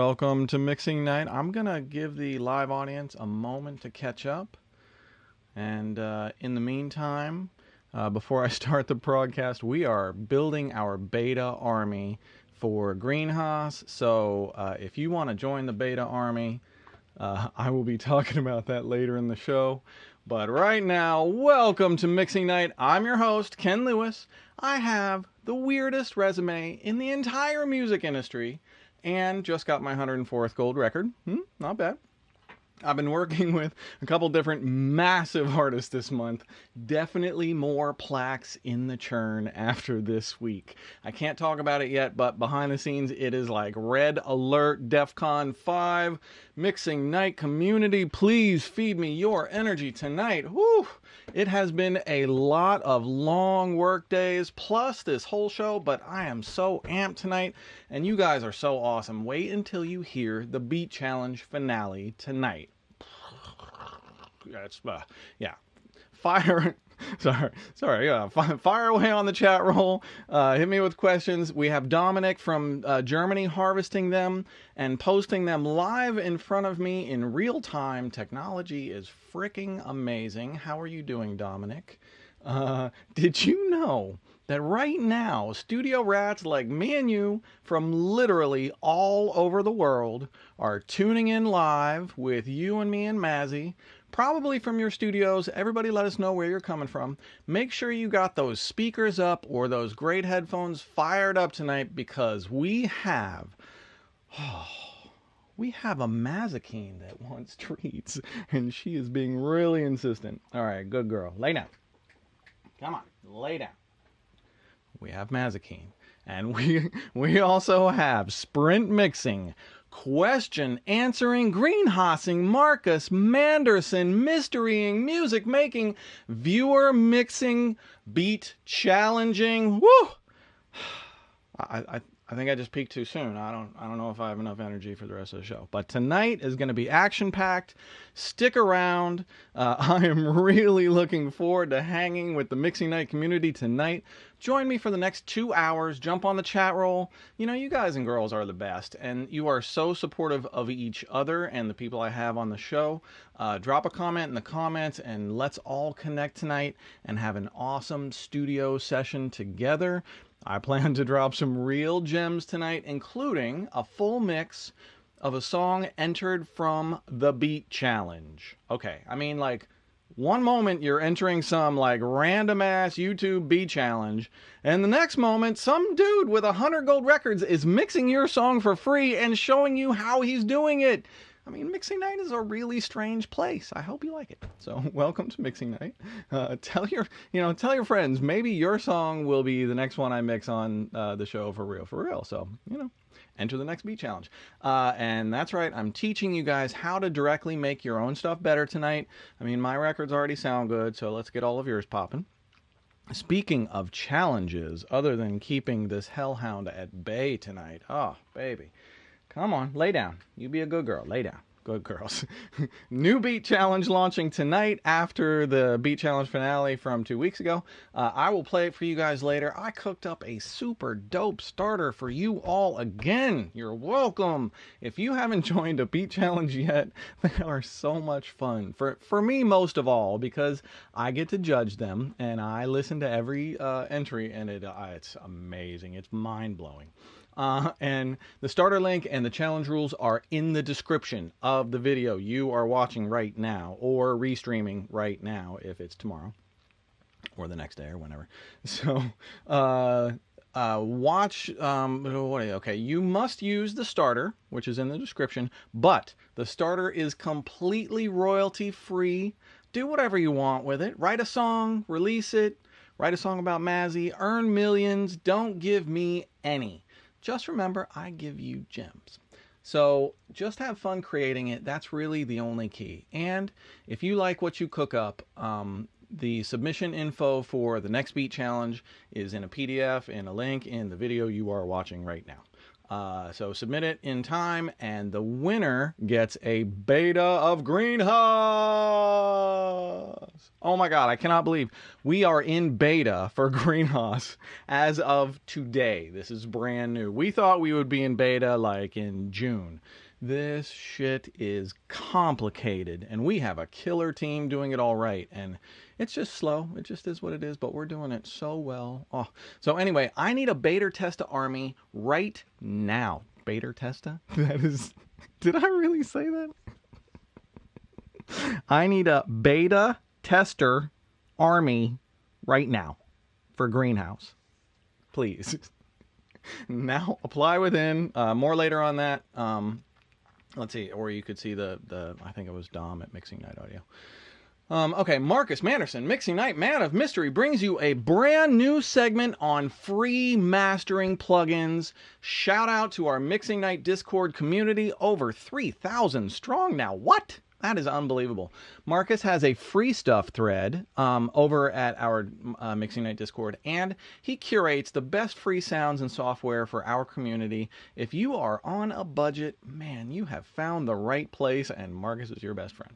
welcome to Mixing Night. I'm going to give the live audience a moment to catch up. And in the meantime, before I start the broadcast, we are building our beta army for GreenHAAS. So if you want to join the beta army, I will be talking about that later in the show. But right now, welcome to Mixing Night. I'm your host, Ken Lewis. I have the weirdest resume in the entire music industry and just got my 104th gold record. Not bad. I've been working with a couple different massive artists this month. Definitely more plaques in the churn after this week. I can't talk about it yet, but behind the scenes it is like red alert, DEFCON 5, Mixing Night community, please feed me your energy tonight. Whew! It has been a lot of long work days plus this whole show, but I am so amped tonight and you guys are so awesome. Wait until you hear the Beat Challenge finale tonight. That's fire. Fire away on the chat roll. Hit me with questions. We have Dominic from Germany harvesting them and posting them live in front of me in real time. Technology is freaking amazing. How are you doing, Dominic? Did you know that right now studio rats like me and you from literally all over the world are tuning in live with you and me and Mazzy? Probably from your studios. Everybody let us know where you're coming from. Make sure you got those speakers up or those great headphones fired up tonight because we have a Mazikeen that wants treats and she is being really insistent. All right, good girl. Lay down. Come on, lay down. We have Mazikeen and we also have Sprint Mixing, question answering, GreenHAASing, Marcus, Manderson, mysterying, music making, viewer mixing, beat challenging. Woo! I think I just peaked too soon. I don't know if I have enough energy for the rest of the show. But tonight is going to be action-packed. Stick around. I am really looking forward to hanging with the Mixing Night community tonight. Join me for the next 2 hours. Jump on the chat roll. You know, you guys and girls are the best, and you are so supportive of each other and the people I have on the show. Drop a comment in the comments, and let's all connect tonight and have an awesome studio session together. I plan to drop some real gems tonight, including a full mix of a song entered from the Beat Challenge. Okay, I mean, like, one moment you're entering some, like, random-ass YouTube Beat Challenge, and the next moment, some dude with 100 gold records is mixing your song for free and showing you how he's doing it. I mean, Mixing Night is a really strange place. I hope you like it. So, welcome to Mixing Night. Tell your friends. Maybe your song will be the next one I mix on the show for real. So, enter the next Beat Challenge. And that's right. I'm teaching you guys how to directly make your own stuff better tonight. I mean, my records already sound good, so let's get all of yours popping. Speaking of challenges, other than keeping this hellhound at bay tonight. Oh, baby. Come on, lay down. You be a good girl. Lay down. Good girls. New Beat Challenge launching tonight after the Beat Challenge finale from 2 weeks ago. I will play it for you guys later. I cooked up a super dope starter for you all again. You're welcome. If you haven't joined a Beat Challenge yet, they are so much fun. For me, most of all, because I get to judge them and I listen to every entry and it's amazing. It's mind-blowing. And the starter link and the challenge rules are in the description of the video you are watching right now or restreaming right now if it's tomorrow or the next day or whenever. So watch. Okay, you must use the starter, which is in the description, but the starter is completely royalty free. Do whatever you want with it. Write a song, release it, write a song about Mazzy, earn millions. Don't give me any. Just remember, I give you gems. So just have fun creating it. That's really the only key. And if you like what you cook up, the submission info for the next Beat Challenge is in a PDF and a link in the video you are watching right now. So submit it in time, and the winner gets a beta of GreenHAAS. Oh my God, I cannot believe we are in beta for GreenHAAS as of today. This is brand new. We thought we would be in beta like in June. This shit is complicated, and we have a killer team doing it all right, and it's just slow. It just is what it is, but we're doing it so well. Oh, so anyway, I need a beta testa army right now. Beta testa? That is, did I really say that? I need a beta tester army right now for GreenHAAS. Please. Now apply within. More later on that. Let's see, or you could see the I think it was Dom at Mixing Night Audio. Okay, Marcus Manderson, Mixing Night Man of Mystery, brings you a brand new segment on free mastering plugins. Shout out to our Mixing Night Discord community, over 3,000 strong now. What? That is unbelievable. Marcus has a free stuff thread over at our Mixing Night Discord, and he curates the best free sounds and software for our community. If you are on a budget, man, you have found the right place, and Marcus is your best friend.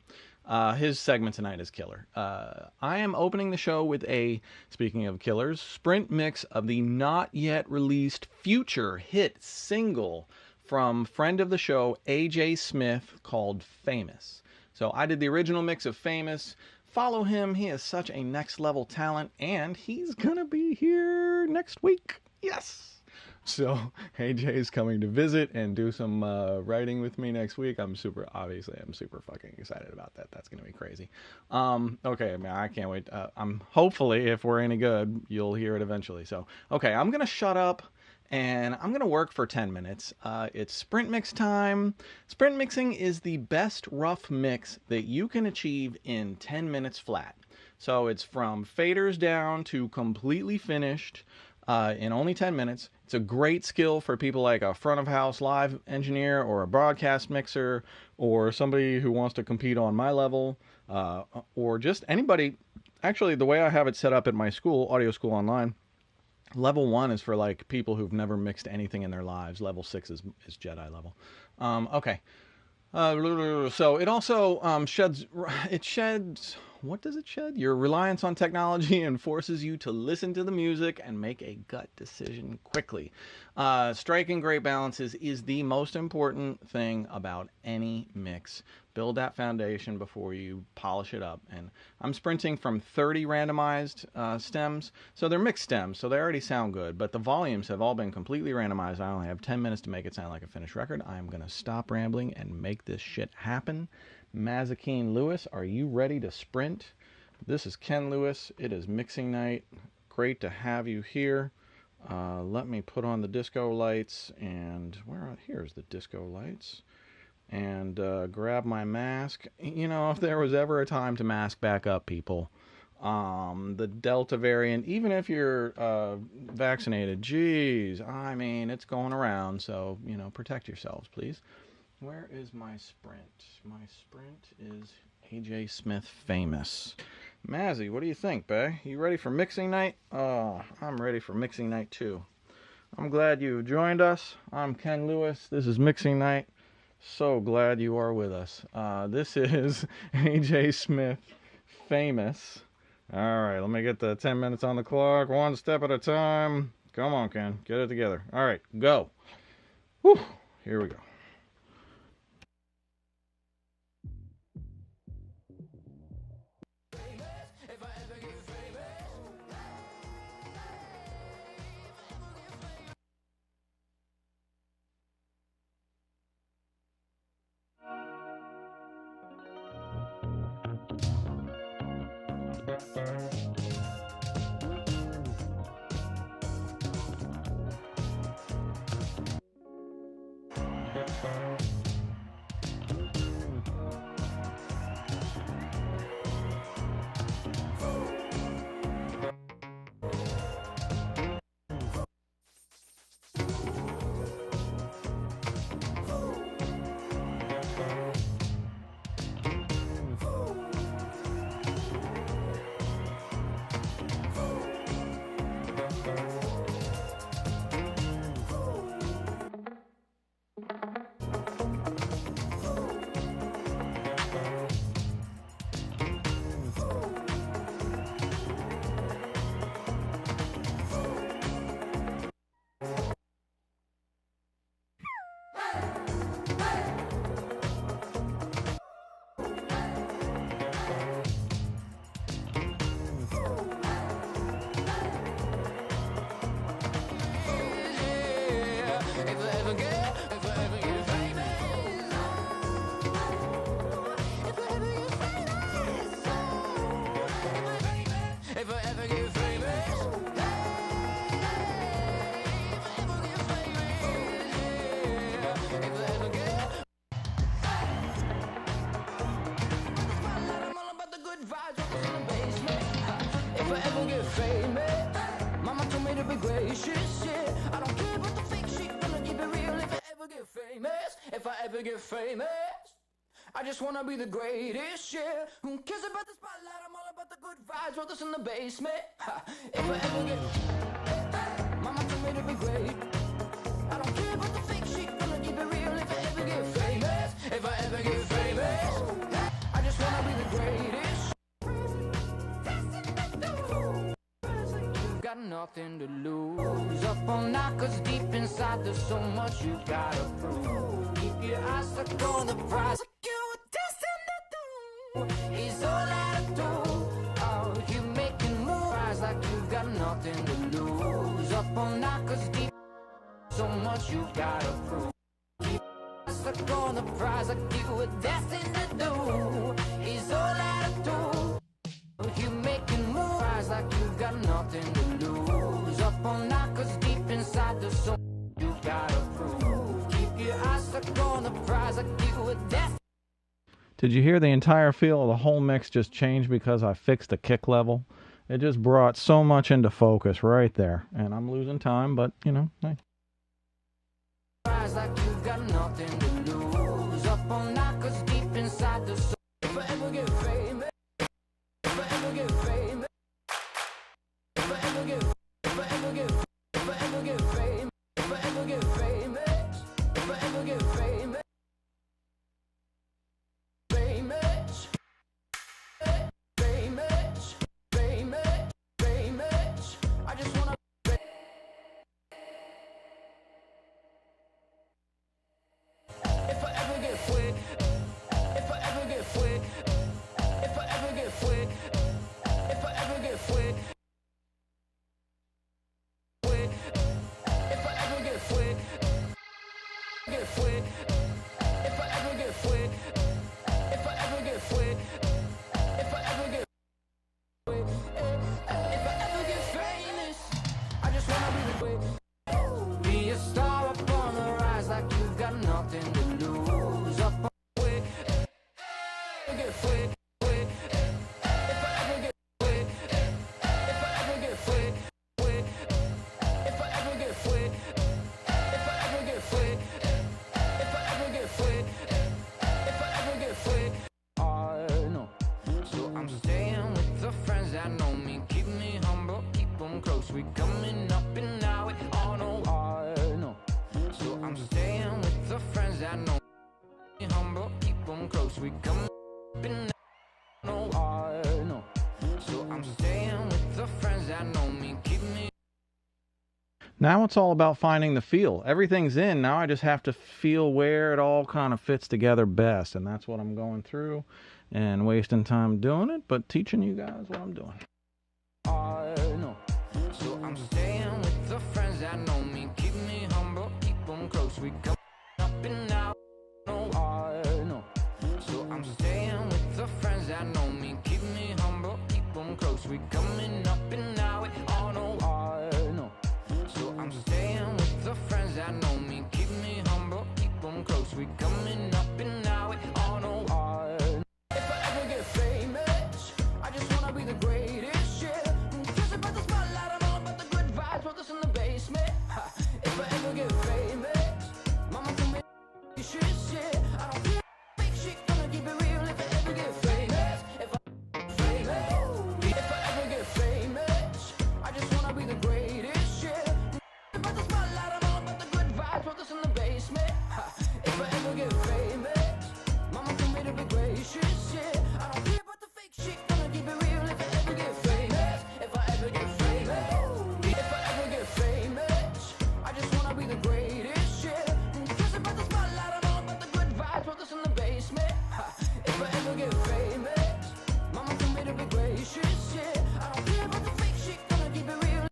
His segment tonight is killer. I am opening the show with a, speaking of killers, sprint mix of the not yet released future hit single from friend of the show, AJ Smith, called Famous. So I did the original mix of Famous. Follow him. He is such a next level talent, and he's gonna be here next week. Yes. So AJ is coming to visit and do some writing with me next week. I'm super fucking excited about that. That's gonna be crazy. Okay, man, I can't wait. I'm hopefully, if we're any good, you'll hear it eventually. So okay, I'm gonna shut up. And I'm going to work for 10 minutes. It's sprint mix time. Sprint mixing is the best rough mix that you can achieve in 10 minutes flat. So it's from faders down to completely finished in only 10 minutes. It's a great skill for people like a front of house live engineer or a broadcast mixer or somebody who wants to compete on my level or just anybody. Actually, the way I have it set up at my school, Audio School Online, Level 1 is for like people who've never mixed anything in their lives. Level 6 is Jedi level. Okay. So it also sheds, what does it shed? Your reliance on technology and forces you to listen to the music and make a gut decision quickly. Striking great balances is the most important thing about any mix. Build that foundation before you polish it up. And I'm sprinting from 30 randomized stems. So they're mixed stems, so they already sound good. But the volumes have all been completely randomized. I only have 10 minutes to make it sound like a finished record. I'm going to stop rambling and make this shit happen. Mazakeen Lewis, are you ready to sprint? This is Ken Lewis. It is mixing night. Great to have you here. Let me put on the disco lights. And here's the disco lights. And grab my mask. You know, if there was ever a time to mask back up, people, the Delta variant, even if you're vaccinated, geez, I mean, it's going around. So, you know, protect yourselves, please. Where is my sprint? My sprint is AJ Smith Famous. Mazzy, what do you think, bae? You ready for mixing night? I'm ready for mixing night too. I'm glad you joined us. I'm Ken Lewis. This is Mixing Night. So glad you are with us. This is AJ Smith Famous. All right, let me get the 10 minutes on the clock, one step at a time. Come on, Ken, get it together. All right, go. Whew, here we go. ever get famous, I just wanna be the greatest, yeah. Who cares about the spotlight? I'm all about the good vibes, roll this in the basement. If I ever get, mama told me to be great. I don't care about the fake shit, gonna keep it real. If I ever get famous, if I ever get famous, I just wanna be the greatest. You've got nothing to lose. Up all night, cause deep inside there's so much you gotta prove. Keep your eyes stuck on the prize. Is all I do. Oh, you making moves like you've got nothing to lose. Up all night, cause deep so much you gotta prove. Keep stuck on the prize like you were destined to do. Is all I do. Oh, you making moves like you've got nothing to lose. Up all night, cause deep inside there's so much you gotta prove. Keep your eyes stuck on the prize like you were destined. Did you hear the entire feel of the whole mix just changed because I fixed the kick level? It just brought so much into focus right there. And I'm losing time, but, you know, hey. Like you've got nothing to lose. Up all night, cause deep inside the soul. If I ever get famous, if I ever get famous, if I ever get, if I ever get, if I ever get famous, if I ever get famous, if I ever get famous. We coming up and now it all know I know. So I'm staying with the friends that know me humble, keep them close. We coming up and now I know. So I'm staying with the friends that know me, keep me. Now it's all about finding the feel. Everything's in. Now I just have to feel where it all kind of fits together best. And that's what I'm going through and wasting time doing it, but teaching you guys what I'm doing. I know. So I'm staying with the friends that know me, keep me humble, keep them close. We come up and now, no, I know. So I'm staying with the friends that know me, keep me humble, keep them close. We coming up and now it all know, I know. So I'm staying with the friends that know me, keep me humble, keep them close. We coming up and now it all know, I know. If I ever get famous, I just wanna be the greatest, yeah. Just about the spotlight, I'm all about the good vibes, roll this in the basement. If I ever get famous, mama told me shit, yeah. I don't care fake shit, gonna keep it real. If I ever get famous, if I ever get famous, I just wanna be the greatest, yeah. About the spotlight, I'm all about the good vibes, roll this in the basement. If I ever get famous, mama told me to be gracious, yeah. I don't care about the fake shit, gonna keep it real. If I ever get famous, if I ever get famous, if I ever get famous, I just wanna be the greatest, yeah. Just about the spotlight, I'm all about the good vibes, roll this in the basement. If I ever get famous, mama told me to be gracious, yeah. I don't care about the fake shit, gonna keep it real.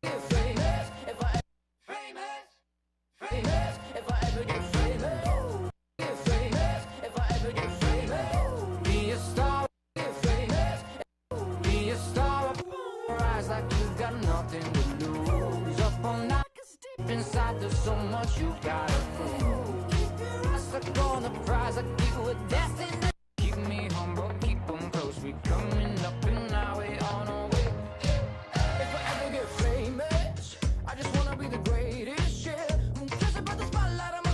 Get famous, if I famous, famous, if I ever get famous, get famous, if I ever get famous, be a star, get famous, be a star, rise like you got nothing to lose. Up all night, 'cause deep inside there's so much you gotta prove. Keep your eyes stuck on the prize like you were destined to. Keep me humble, keep them close. We coming up and now we on our way. If I ever get famous, I just wanna be the greatest, yeah. Just about the spotlight, I'm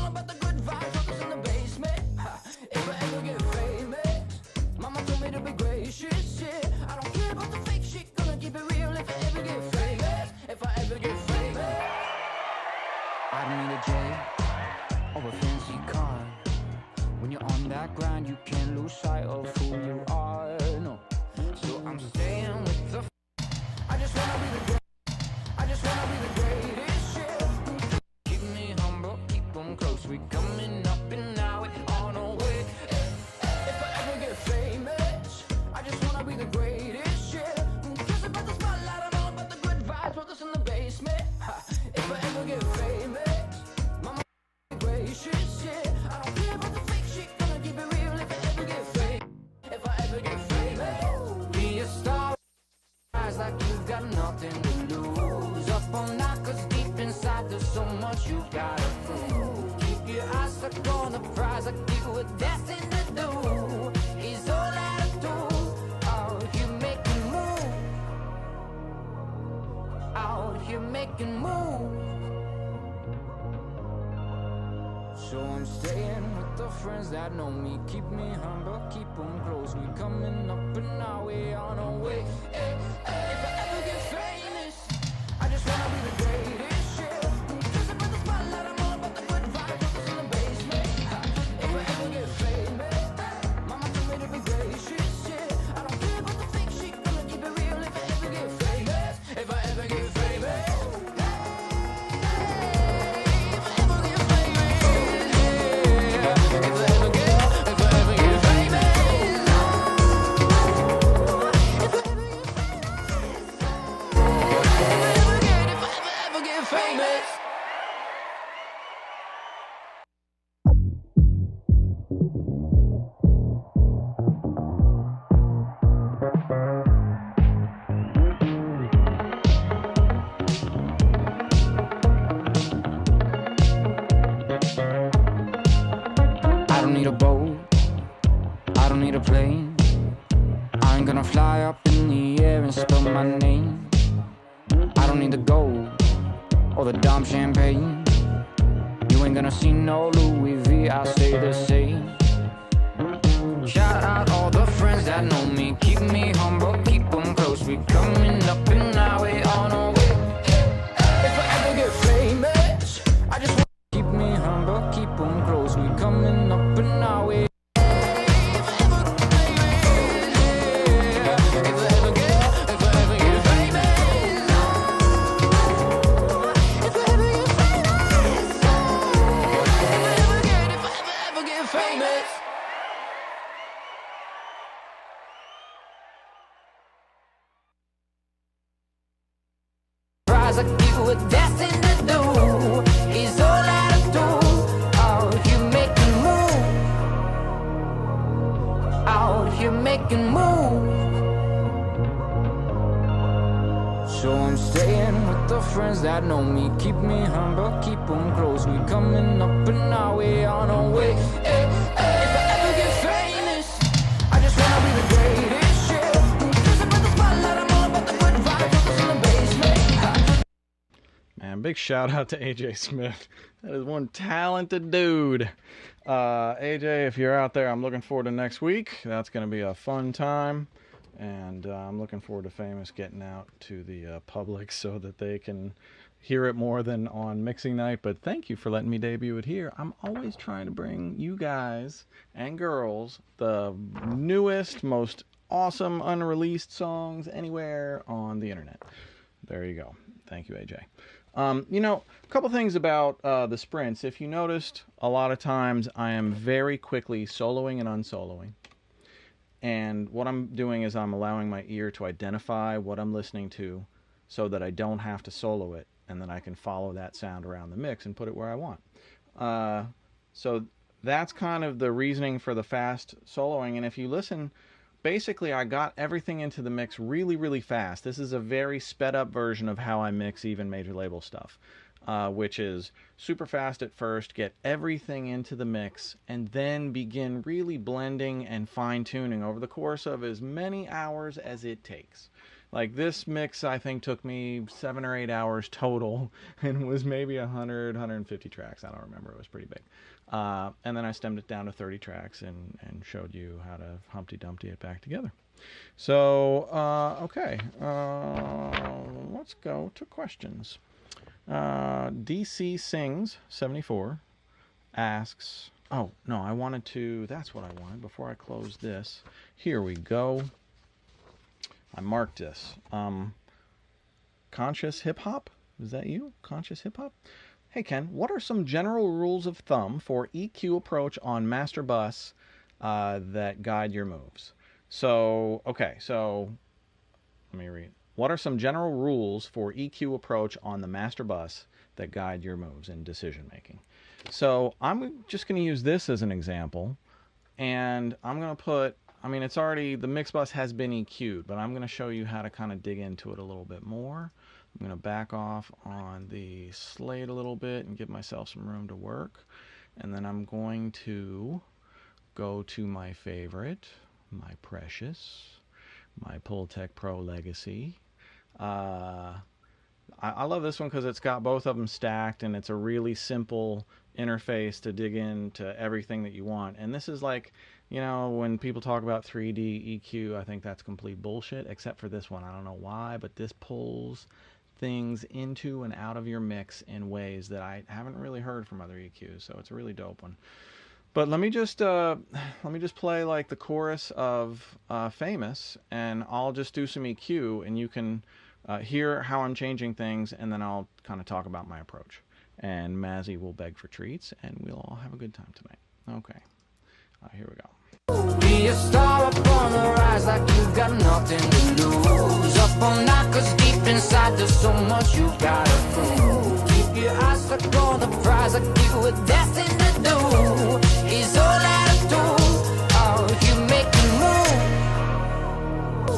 surprise like you've got nothing to lose. Up all night, cause deep inside there's so much you gotta prove. Keep your eyes stuck on the prize like you were destined to do. Is all that I do. Out here making moves. Out here making moves. So I'm staying with the friends that know me. Keep me humble, keep them close. We coming up and now we on our way. Hey, hey, if I ever get famous, I just wanna be the greatest, yeah. Just about the spotlight, I'm all about the good vibe. Focus in the basement. If I ever get famous, mama told me to be gracious, yeah. I don't care about the fake shit, gonna keep it real. If I ever get famous, if I ever get famous. I don't need a boat, I don't need a plane. I ain't gonna fly up in the air and spell my name. I don't need the gold or the dumb champagne. You ain't gonna see no Louis V, I stay the same. Shout out all the friends that know me. Keep me humble, keep them close. We coming up and now we on our way. If I ever get famous, I just want to keep me humble, keep them close. We coming up and now we. Like you were destined to do is all that I do. Out here making moves. Out here making moves. So I'm staying with the friends that know me. Keep me humble, keep them close. We coming up and now we on our way. Hey, hey, if I ever get famous, I just wanna be the greatest, yeah. Just about the spotlight, I'm all about the good vibe. Focus in the basement. Man, big shout out to AJ Smith. That is one talented dude. AJ, if you're out there, I'm looking forward to next week. That's going to be a fun time. And I'm looking forward to Famous getting out to the public so that they can hear it more than on mixing night. But thank you for letting me debut it here. I'm always trying to bring you guys and girls the newest, most awesome unreleased songs anywhere on the internet. There you go. Thank you, AJ. You know, a couple things about the sprints. If you noticed, a lot of times I am very quickly soloing and unsoloing. And what I'm doing is I'm allowing my ear to identify what I'm listening to so that I don't have to solo it, and then I can follow that sound around the mix and put it where I want. So that's kind of the reasoning for the fast soloing. And if you listen, basically I got everything into the mix really, really fast. This is a very sped up version of how I mix even major label stuff, which is super fast at first, get everything into the mix, and then begin really blending and fine tuning over the course of as many hours as it takes. Like this mix, I think, took me 7 or 8 hours total and was maybe 100, 150 tracks. I don't remember. It was pretty big. And then I stemmed it down to 30 tracks and showed you how to Humpty Dumpty it back together. So, okay. Let's go to questions. DC Sings 74 asks, oh, no, I wanted to, that's what I wanted before I close this. Here we go. I marked this. Conscious Hip Hop? Is that you? Conscious Hip Hop? Hey, Ken, what are some general rules of thumb for EQ approach on master bus that guide your moves? So, okay, so let me read. What are some general rules for EQ approach on the master bus that guide your moves in decision making? So I'm just going to use this as an example, and I'm going to put I mean, it's already, the mix bus has been EQ'd, but I'm going to show you how to kind of dig into it a little bit more. I'm going to back off on the slate a little bit and give myself some room to work. And then I'm going to go to my favorite, my precious, my Pultec Pro Legacy. I love this one because it's got both of them stacked, and it's a really simple interface to dig into everything that you want. And this is like, you know, when people talk about 3D EQ, I think that's complete bullshit, except for this one. I don't know why, but this pulls things into and out of your mix in ways that I haven't really heard from other EQs, so it's a really dope one. But let me just play like the chorus of Famous, and I'll just do some EQ, and you can hear how I'm changing things, and then I'll kind of talk about my approach. And Mazzy will beg for treats, and we'll all have a good time tonight. Okay, here we go. Be a star up on the rise like you got nothing to lose. Up all night 'cause deep inside there's so much you gotta prove. Keep your eyes stuck on the prize like you were destined to do. Is all that I do. Oh, you make me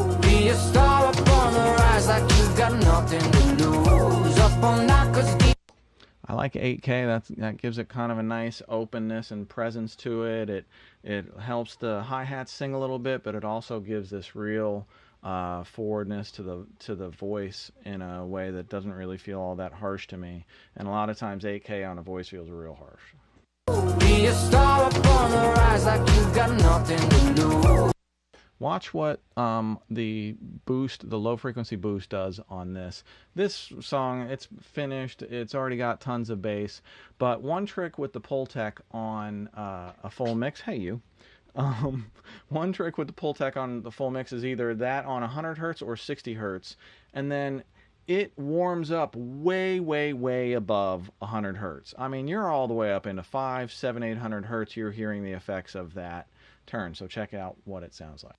move. Be a star up on the rise like you got nothing to lose. Up all night 'cause deep. I like 8K. That gives it kind of a nice openness and presence to it. It helps the hi-hats sing a little bit, but it also gives this real forwardness to the voice in a way that doesn't really feel all that harsh to me. And a lot of times 8K on a voice feels real harsh. Be a star up on the rise like you got nothing to lose. Watch what the boost, the low frequency boost does on this. This song, it's finished. It's already got tons of bass. But one trick with the Pultec on a full mix, hey you. One trick with the Pultec on the full mix is either that on 100 hertz or 60 hertz. And then it warms up way, way, way above 100 hertz. I mean, you're all the way up into 500, 700, 800 hertz. You're hearing the effects of that turn. So check out what it sounds like.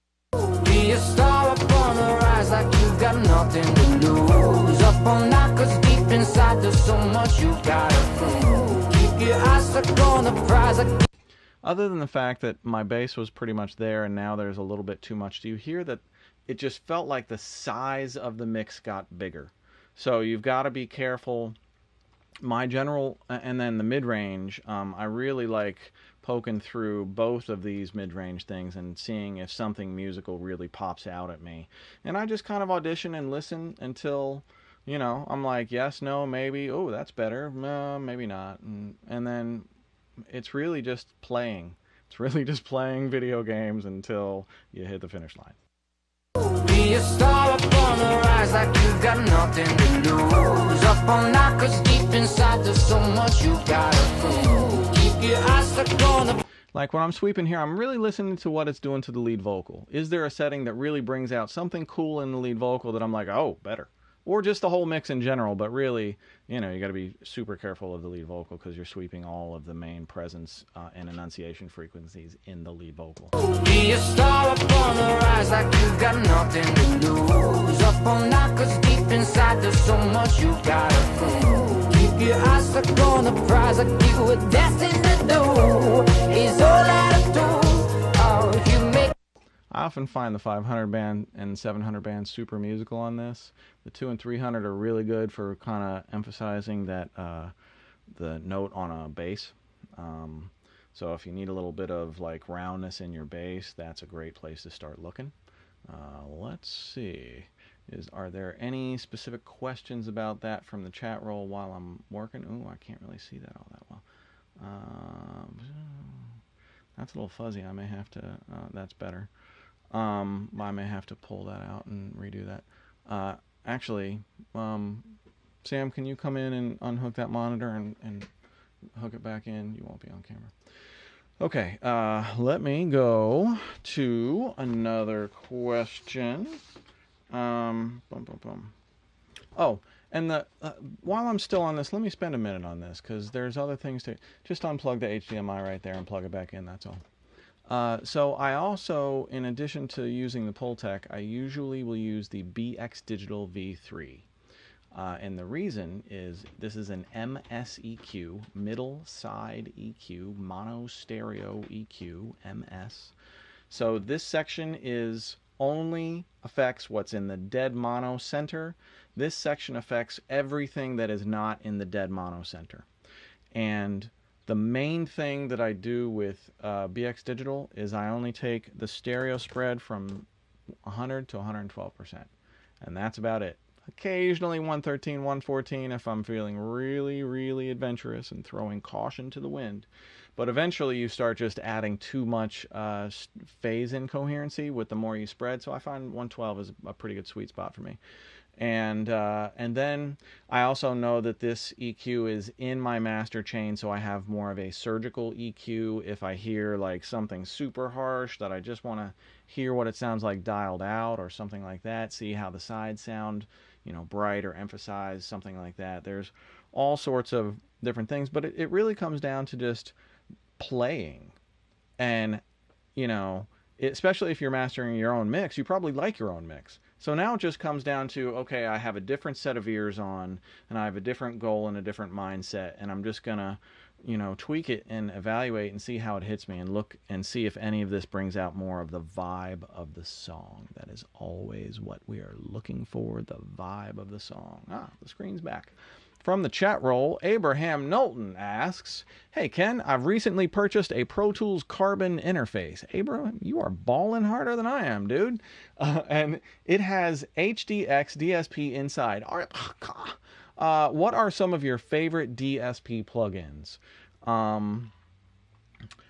Be a star up on the rise like you got nothing to lose. Up all night 'cause deep inside there's so much you gotta prove. Keep your eyes stuck on the prize like. Other than the fact that my bass was pretty much there and now there's a little bit too much, do you hear that it just felt like the size of the mix got bigger? So you've got to be careful. My general, and then the mid-range, I really like poking through both of these mid-range things and seeing if something musical really pops out at me. And I just kind of audition and listen until, you know, I'm like, yes, no, maybe, oh, that's better, maybe not. And then it's really just playing. It's really just playing video games until you hit the finish line. Be a star up on the rise like you got nothing to lose. Up all night 'cause deep inside there's so much you gotta prove. Keep your eyes stuck on the. Like when I'm sweeping here, I'm really listening to what it's doing to the lead vocal. Is there a setting that really brings out something cool in the lead vocal that I'm like, oh, better? Or just the whole mix in general, but really, you know, you got to be super careful of the lead vocal because you're sweeping all of the main presence and enunciation frequencies in the lead vocal. Be a star up on the rise like you got nothing to lose. Up all night 'cause deep inside there's so much you gotta prove. Keep your eyes stuck on the prize like you were destined to do. Is all that I do. Oh, you make. I often find the 500 band and 700 band super musical on this. The 2 and 300 are really good for kind of emphasizing that the note on a bass. So if you need a little bit of like roundness in your bass, that's a great place to start looking. Let's see. Are there any specific questions about that from the chat roll while I'm working? Ooh, I can't really see that all that well. That's a little fuzzy. I may have to, that's better. I may have to pull that out and redo that. Actually, Sam, can you come in and unhook that monitor and hook it back in? You won't be on camera. Okay, let me go to another question. Oh, and while I'm still on this, let me spend a minute on this because there's other things to just unplug the HDMI right there and plug it back in. That's all. So I also, in addition to using the Pultec, I usually will use the BX Digital V3. And the reason is this is an MS EQ, middle side EQ, mono stereo EQ, MS. So this section is only affects what's in the dead mono center. This section affects everything that is not in the dead mono center. And the main thing that I do with BX Digital is I only take the stereo spread from 100 to 112%. And that's about it. Occasionally 113, 114 if I'm feeling really, really adventurous and throwing caution to the wind. But eventually you start just adding too much phase incoherency with the more you spread. So I find 112 is a pretty good sweet spot for me. And then I also know that this EQ is in my master chain, so I have more of a surgical EQ if I hear like something super harsh that I just want to hear what it sounds like dialed out or something like that, see how the sides sound, you know, bright or emphasized, something like that. There's all sorts of different things, but it really comes down to just playing. And, you know, especially if you're mastering your own mix, you probably like your own mix. So now it just comes down to, okay, I have a different set of ears on, and I have a different goal and a different mindset, and I'm just going to, you know, tweak it and evaluate and see how it hits me and look and see if any of this brings out more of the vibe of the song. That is always what we are looking for, the vibe of the song. Ah, the screen's back. From the chat roll, Abraham Knowlton asks, hey Ken, I've recently purchased a Pro Tools Carbon interface. Abraham, you are balling harder than I am, dude. And it has HDX DSP inside. What are some of your favorite DSP plugins?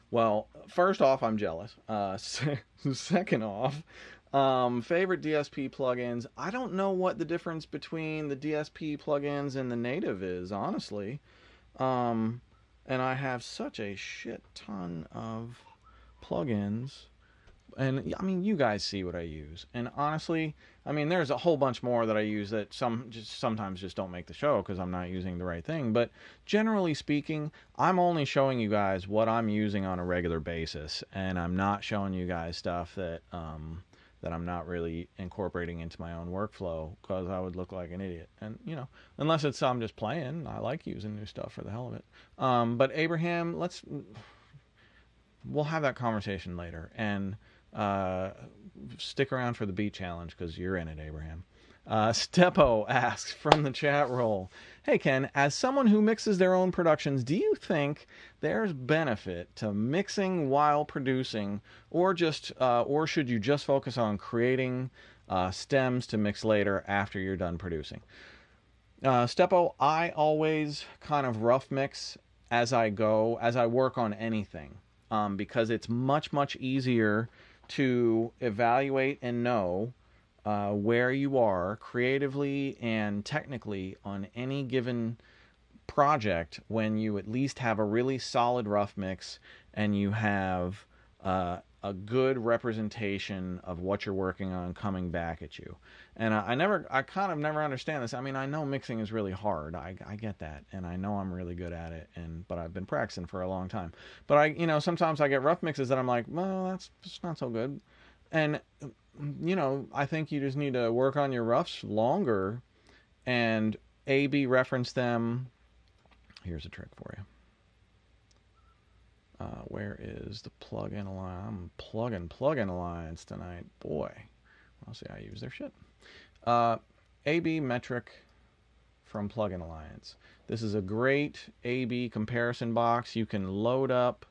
Well, first off, I'm jealous. Second off, favorite DSP plugins. I don't know what the difference between the DSP plugins and the native is, honestly. And I have such a shit ton of plugins. And I mean, you guys see what I use. And honestly, I mean, there's a whole bunch more that I use that sometimes just don't make the show because I'm not using the right thing. But generally speaking, I'm only showing you guys what I'm using on a regular basis, and I'm not showing you guys stuff that that I'm not really incorporating into my own workflow because I would look like an idiot. And you know, unless it's I'm just playing, I like using new stuff for the hell of it. But Abraham, we'll have that conversation later. And stick around for the beat challenge because you're in it, Abraham. Stepo asks from the chat roll, hey Ken, as someone who mixes their own productions, do you think there's benefit to mixing while producing, or should you just focus on creating stems to mix later after you're done producing? Stepo, I always kind of rough mix as I go, as I work on anything, because it's much easier to evaluate and know where you are creatively and technically on any given project when you at least have a really solid rough mix and you have a good representation of what you're working on coming back at you. And I kind of never understand this. I mean, I know mixing is really hard. I get that, and I know I'm really good at it. But I've been practicing for a long time. But sometimes I get rough mixes that I'm like, well, that's just not so good. And I think you just need to work on your roughs longer and A/B reference them. Here's a trick for you. Where is the plugin alliance? I'm plugging plugin alliance tonight. Boy, I'll see how I use their shit. A/B metric from Plugin Alliance. This is a great A/B comparison box. You can load up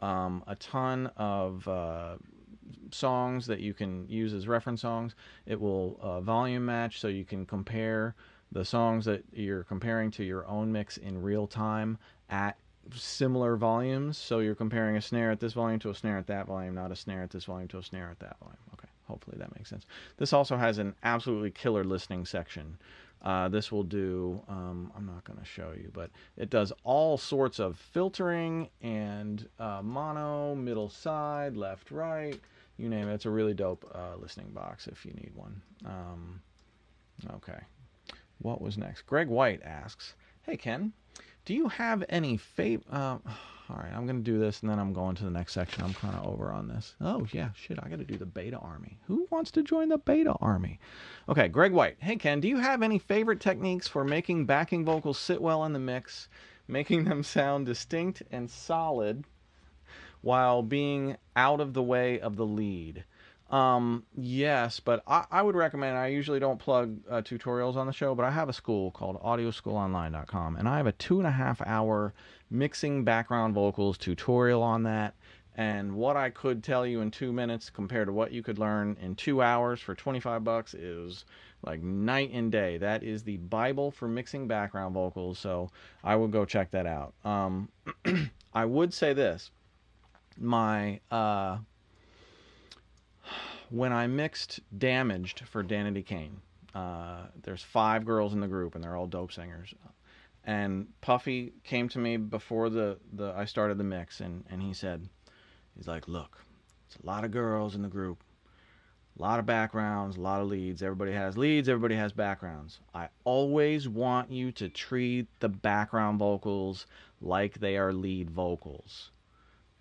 a ton of songs that you can use as reference songs. It will volume match, so you can compare the songs that you're comparing to your own mix in real time at similar volumes. So you're comparing a snare at this volume to a snare at that volume, not a snare at this volume to a snare at that volume. Okay, hopefully that makes sense. This also has an absolutely killer listening section. This will do, I'm not going to show you, but it does all sorts of filtering and mono, middle side, left, right, you name it. It's a really dope listening box if you need one. Okay, what was next? Greg White asks, hey Ken, do you have any all right, I'm going to do this and then I'm going to the next section. I'm kind of over on this. Oh, yeah, shit, I got to do the beta army. Who wants to join the beta army? Okay, Greg White. Hey, Ken, do you have any favorite techniques for making backing vocals sit well in the mix, making them sound distinct and solid while being out of the way of the lead. Yes, but I would recommend, I usually don't plug tutorials on the show, but I have a school called audioschoolonline.com, and I have a 2.5 hour mixing background vocals tutorial on that. And what I could tell you in 2 minutes compared to what you could learn in 2 hours for $25 is like night and day. That is the Bible for mixing background vocals, so I would go check that out. I would say this. My when I mixed Damaged for Danity Kane, there's 5 girls in the group, and they're all dope singers. And Puffy came to me before I started the mix, and he's like, look, it's a lot of girls in the group, a lot of backgrounds, a lot of leads. Everybody has leads, everybody has backgrounds. I always want you to treat the background vocals like they are lead vocals.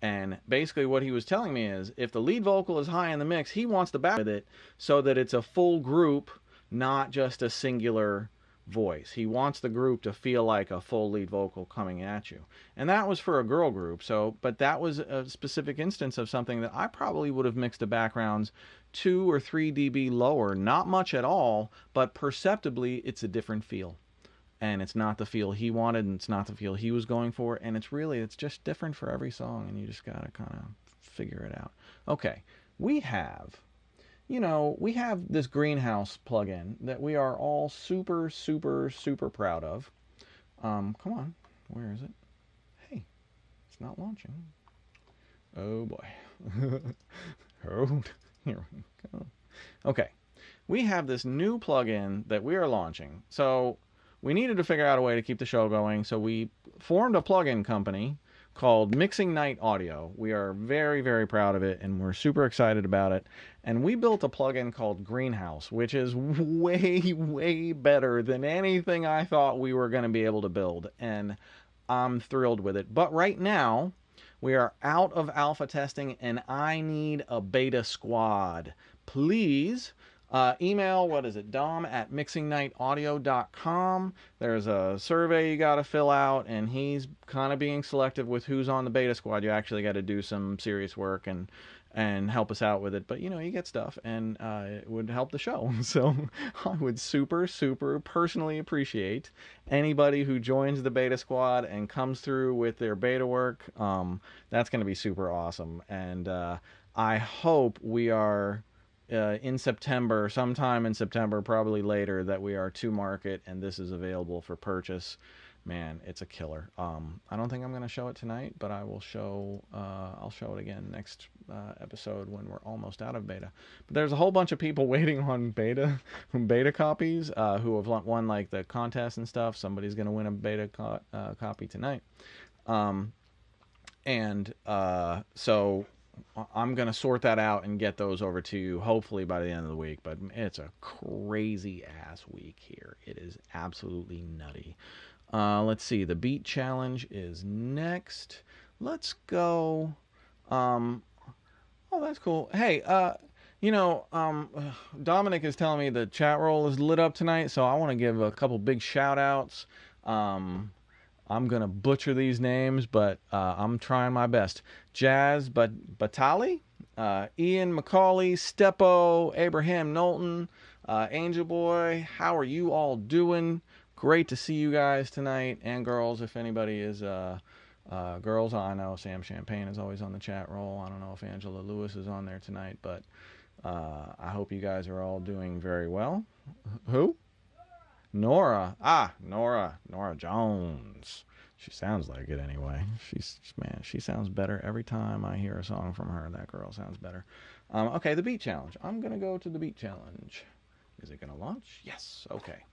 And basically what he was telling me is, if the lead vocal is high in the mix, he wants the back with it so that it's a full group, not just a singular voice. He wants the group to feel like a full lead vocal coming at you. And that was for a girl group. But that was a specific instance of something that I probably would have mixed the backgrounds 2 or 3 dB lower, not much at all, but perceptibly it's a different feel. And it's not the feel he wanted, and it's not the feel he was going for, and it's just different for every song, and you just gotta kind of figure it out. Okay, we have this GreenHAAS plugin that we are all super, super, super proud of. Come on, where is it? Hey, it's not launching. Oh boy. Oh, here we go. Okay, we have this new plugin that we are launching. So we needed to figure out a way to keep the show going, so we formed a plugin company called Mixing Night Audio. We are very, very proud of it, and we're super excited about it. And we built a plugin called GreenHAAS, which is way, way better than anything I thought we were going to be able to build, and I'm thrilled with it. But right now, we are out of alpha testing, and I need a beta squad. Please email, dom@mixingnightaudio.com. There's a survey you got to fill out, and he's kind of being selective with who's on the beta squad. You actually got to do some serious work and help us out with it. But, you get stuff, and it would help the show. So I would super, super personally appreciate anybody who joins the beta squad and comes through with their beta work. That's going to be super awesome. And I hope we are in September, sometime in September, probably later, that we are to market and this is available for purchase. Man, it's a killer. I don't think I'm going to show it tonight, but I'll show it again next episode when we're almost out of beta. But there's a whole bunch of people waiting on beta copies who have won like the contest and stuff. Somebody's going to win a beta copy tonight. So I'm going to sort that out and get those over to you hopefully by the end of the week. But it's a crazy ass week here. It is absolutely nutty. Let's see. The beat challenge is next. Let's go. Oh, that's cool. Hey, Dominic is telling me the chat roll is lit up tonight, so I want to give a couple big shout outs. I'm going to butcher these names, but I'm trying my best. Jazz Batali, Ian McCauley, Steppo, Abraham Knowlton, Angel Boy. How are you all doing? Great to see you guys tonight, and girls, if anybody is girls. I know Sam Champagne is always on the chat roll. I don't know if Angela Lewis is on there tonight, but I hope you guys are all doing very well. Who? Nora. Nora Jones. She sounds like it anyway. She sounds better every time I hear a song from her. That girl sounds better. Okay, the beat challenge. I'm going to go to the beat challenge. Is it going to launch? Yes. Okay.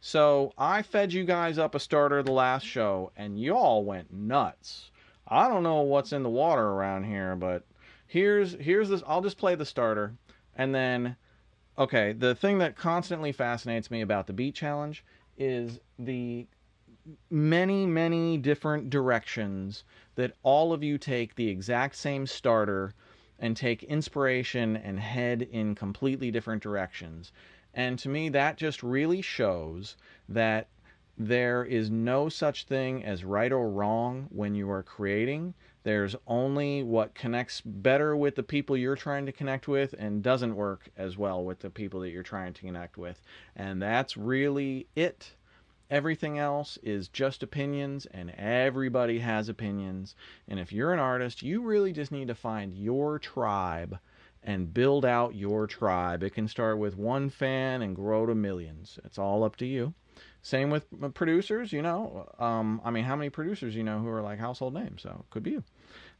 So I fed you guys up a starter the last show, and y'all went nuts. I don't know what's in the water around here, but here's this. I'll just play the starter, and then, okay, the thing that constantly fascinates me about the beat challenge is the many, many different directions that all of you take the exact same starter and take inspiration and head in completely different directions. And to me, that just really shows that there is no such thing as right or wrong when you are creating. There's only what connects better with the people you're trying to connect with and doesn't work as well with the people that you're trying to connect with. And that's really it. Everything else is just opinions, and everybody has opinions. And if you're an artist, you really just need to find your tribe and build out your tribe. It can start with one fan and grow to millions. It's all up to you. Same with producers, you know. I mean, how many producers you know who are like household names? So it could be you.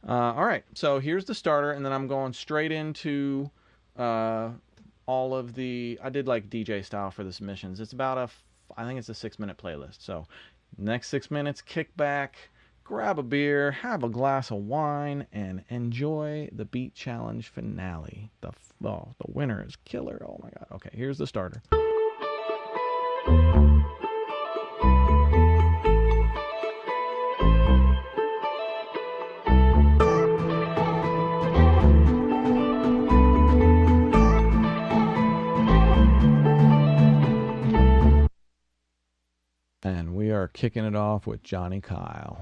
All right, so here's the starter, and then I'm going straight into all of the... I did like DJ style for the submissions. It's about I think it's a 6-minute playlist. So next 6 minutes, kick back, grab a beer, have a glass of wine, and enjoy the Beat Challenge finale. The winner is killer. Oh my God. Okay, here's the starter. And we are kicking it off with Johnny Kyle.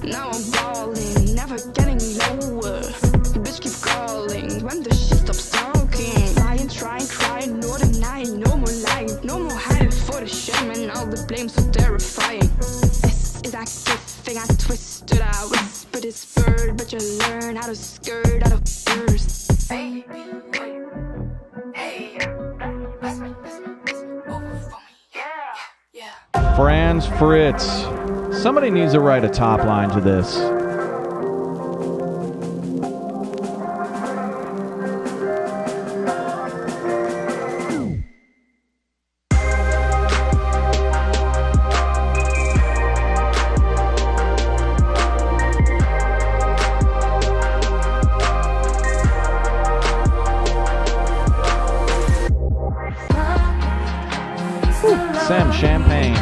Now I'm balling, never getting lower. The bitch keep calling when the shit stops talking. Lying, trying, crying, no denying, no more lying, no more hiding for the shame and all the blame so terrifying. This is that gift thing I twisted, I whispered this bird, but you learn how to skirt out of burst. Baby, hey, let's make over for me, yeah. Franz Fritz. Somebody needs to write a top line to this. Sam Champagne.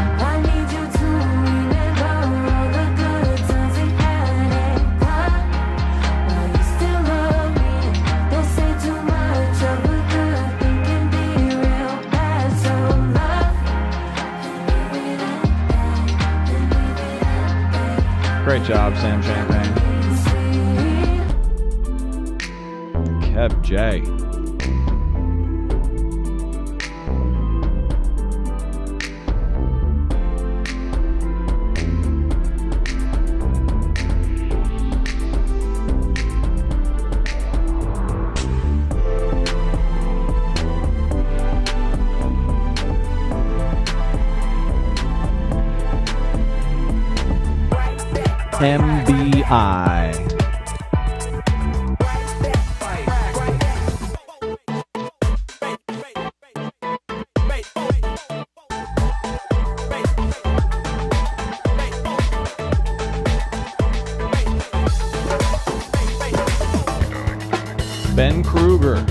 Great job, Sam Champagne. Kev J. MBI. Ben Kruger.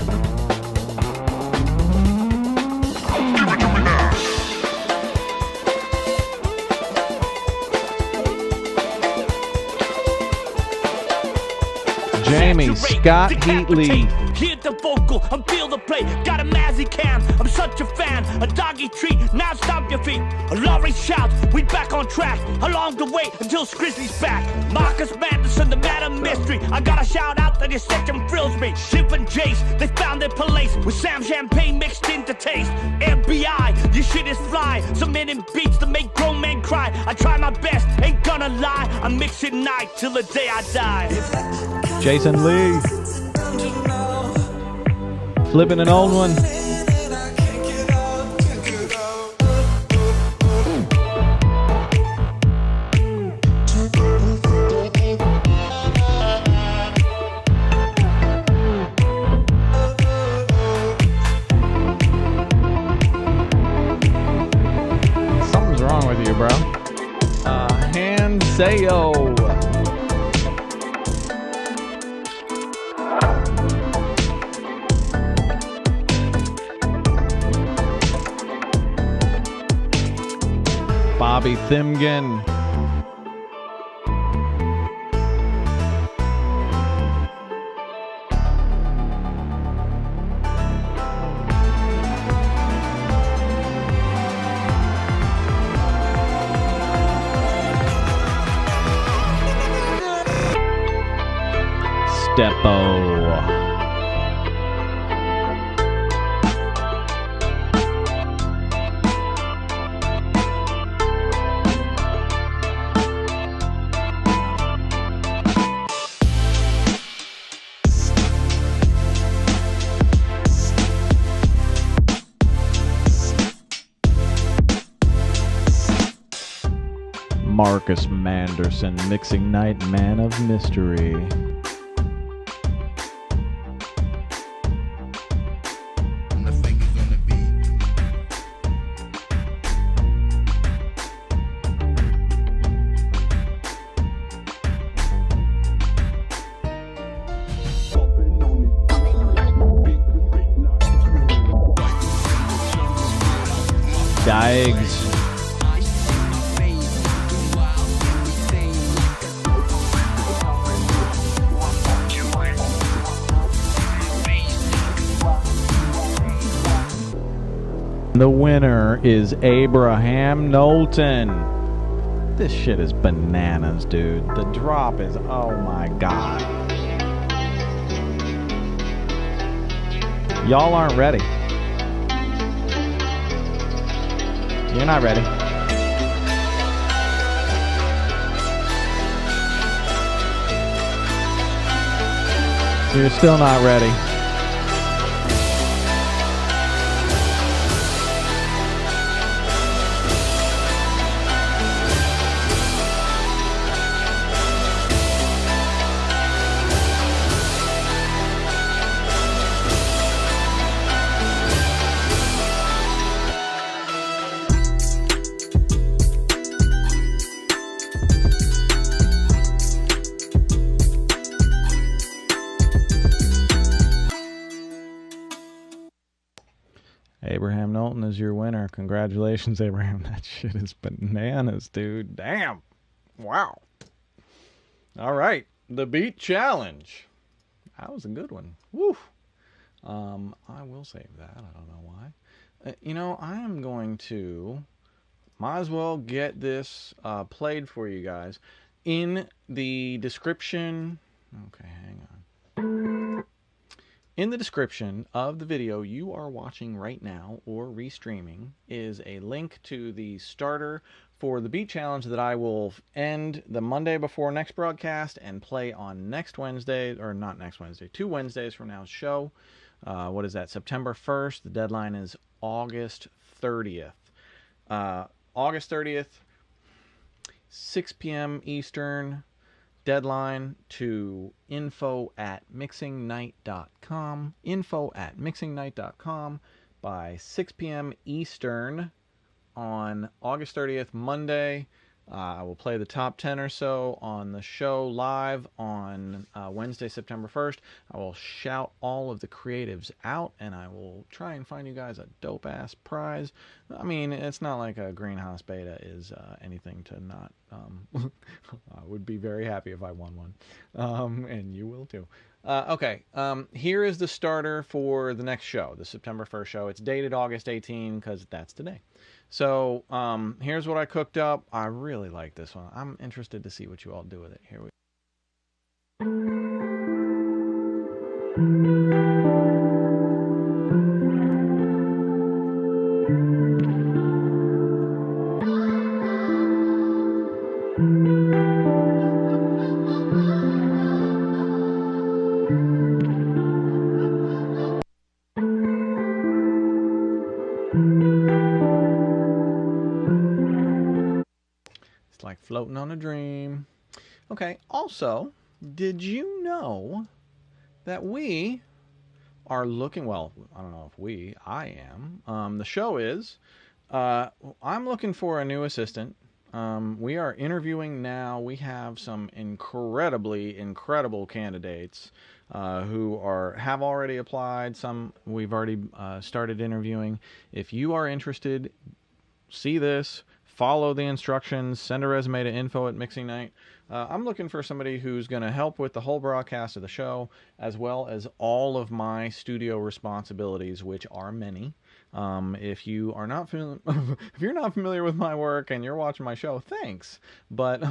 Jamie Scott Heatley. Hear the vocal, I feel the play. Got a Mazzy cam, I'm such a fan. A doggy treat, now stomp your feet. A lorry shouts, we back on track. Along the way until Grizzly's back. Marcus Manderson, the man of mystery. I gotta shout out that your section thrills me. Shiv and Jace, they found their place with Sam Champagne mixed into taste. FBI, your shit is fly. Some men in beats to make grown men cry. I try my best, ain't gonna lie. I'm mixing night till the day I die. Jason Lee. Flipping an old one. Something's wrong with you, bro. Hand Sayo. Bobby Thimgen. Depot. Marcus Manderson, Mixing Night Man of Mystery. Diggs. The winner is Abraham Knowlton. This shit is bananas, dude. The drop is, oh my god. Y'all aren't ready. You're not ready. You're still not ready. Abraham Knowlton is your winner. Congratulations, Abraham. That shit is bananas, dude. Damn. Wow. All right. The beat challenge. That was a good one. Woo. I will save that. I don't know why. You know, I am going to... Might as well get this played for you guys. In the description... Okay, hang on. In the description of the video you are watching right now or restreaming is a link to the starter for the beat challenge that I will end the Monday before next broadcast and play on next Wednesday, or not next Wednesday, 2 Wednesdays from now's show. What is that? September 1st. The deadline is August 30th. August 30th, 6 p.m. Eastern. Deadline to info@mixingnight.com. Info@mixingnight.com by 6 p.m. Eastern on August 30th, Monday. I will play the top 10 or so on the show live on Wednesday, September 1st. I will shout all of the creatives out, and I will try and find you guys a dope-ass prize. I mean, it's not like a GreenHAAS beta is anything to not... I would be very happy if I won one. And you will too. Okay, here is the starter for the next show, the September 1st show. It's dated August 18 because that's today. So here's what I cooked up. I really like this one. I'm interested to see what you all do with it. Here we go. It's like floating on a dream. Okay, also, did you know that we are looking, well, I don't know if I am. The show is, I'm looking for a new assistant. We are interviewing now. We have some incredible candidates who have already applied. Some we've already started interviewing. If you are interested, see this. Follow the instructions. Send a resume to info@mixingnight. I'm looking for somebody who's going to help with the whole broadcast of the show, as well as all of my studio responsibilities, which are many. If you are not if you're not familiar with my work and you're watching my show, thanks. But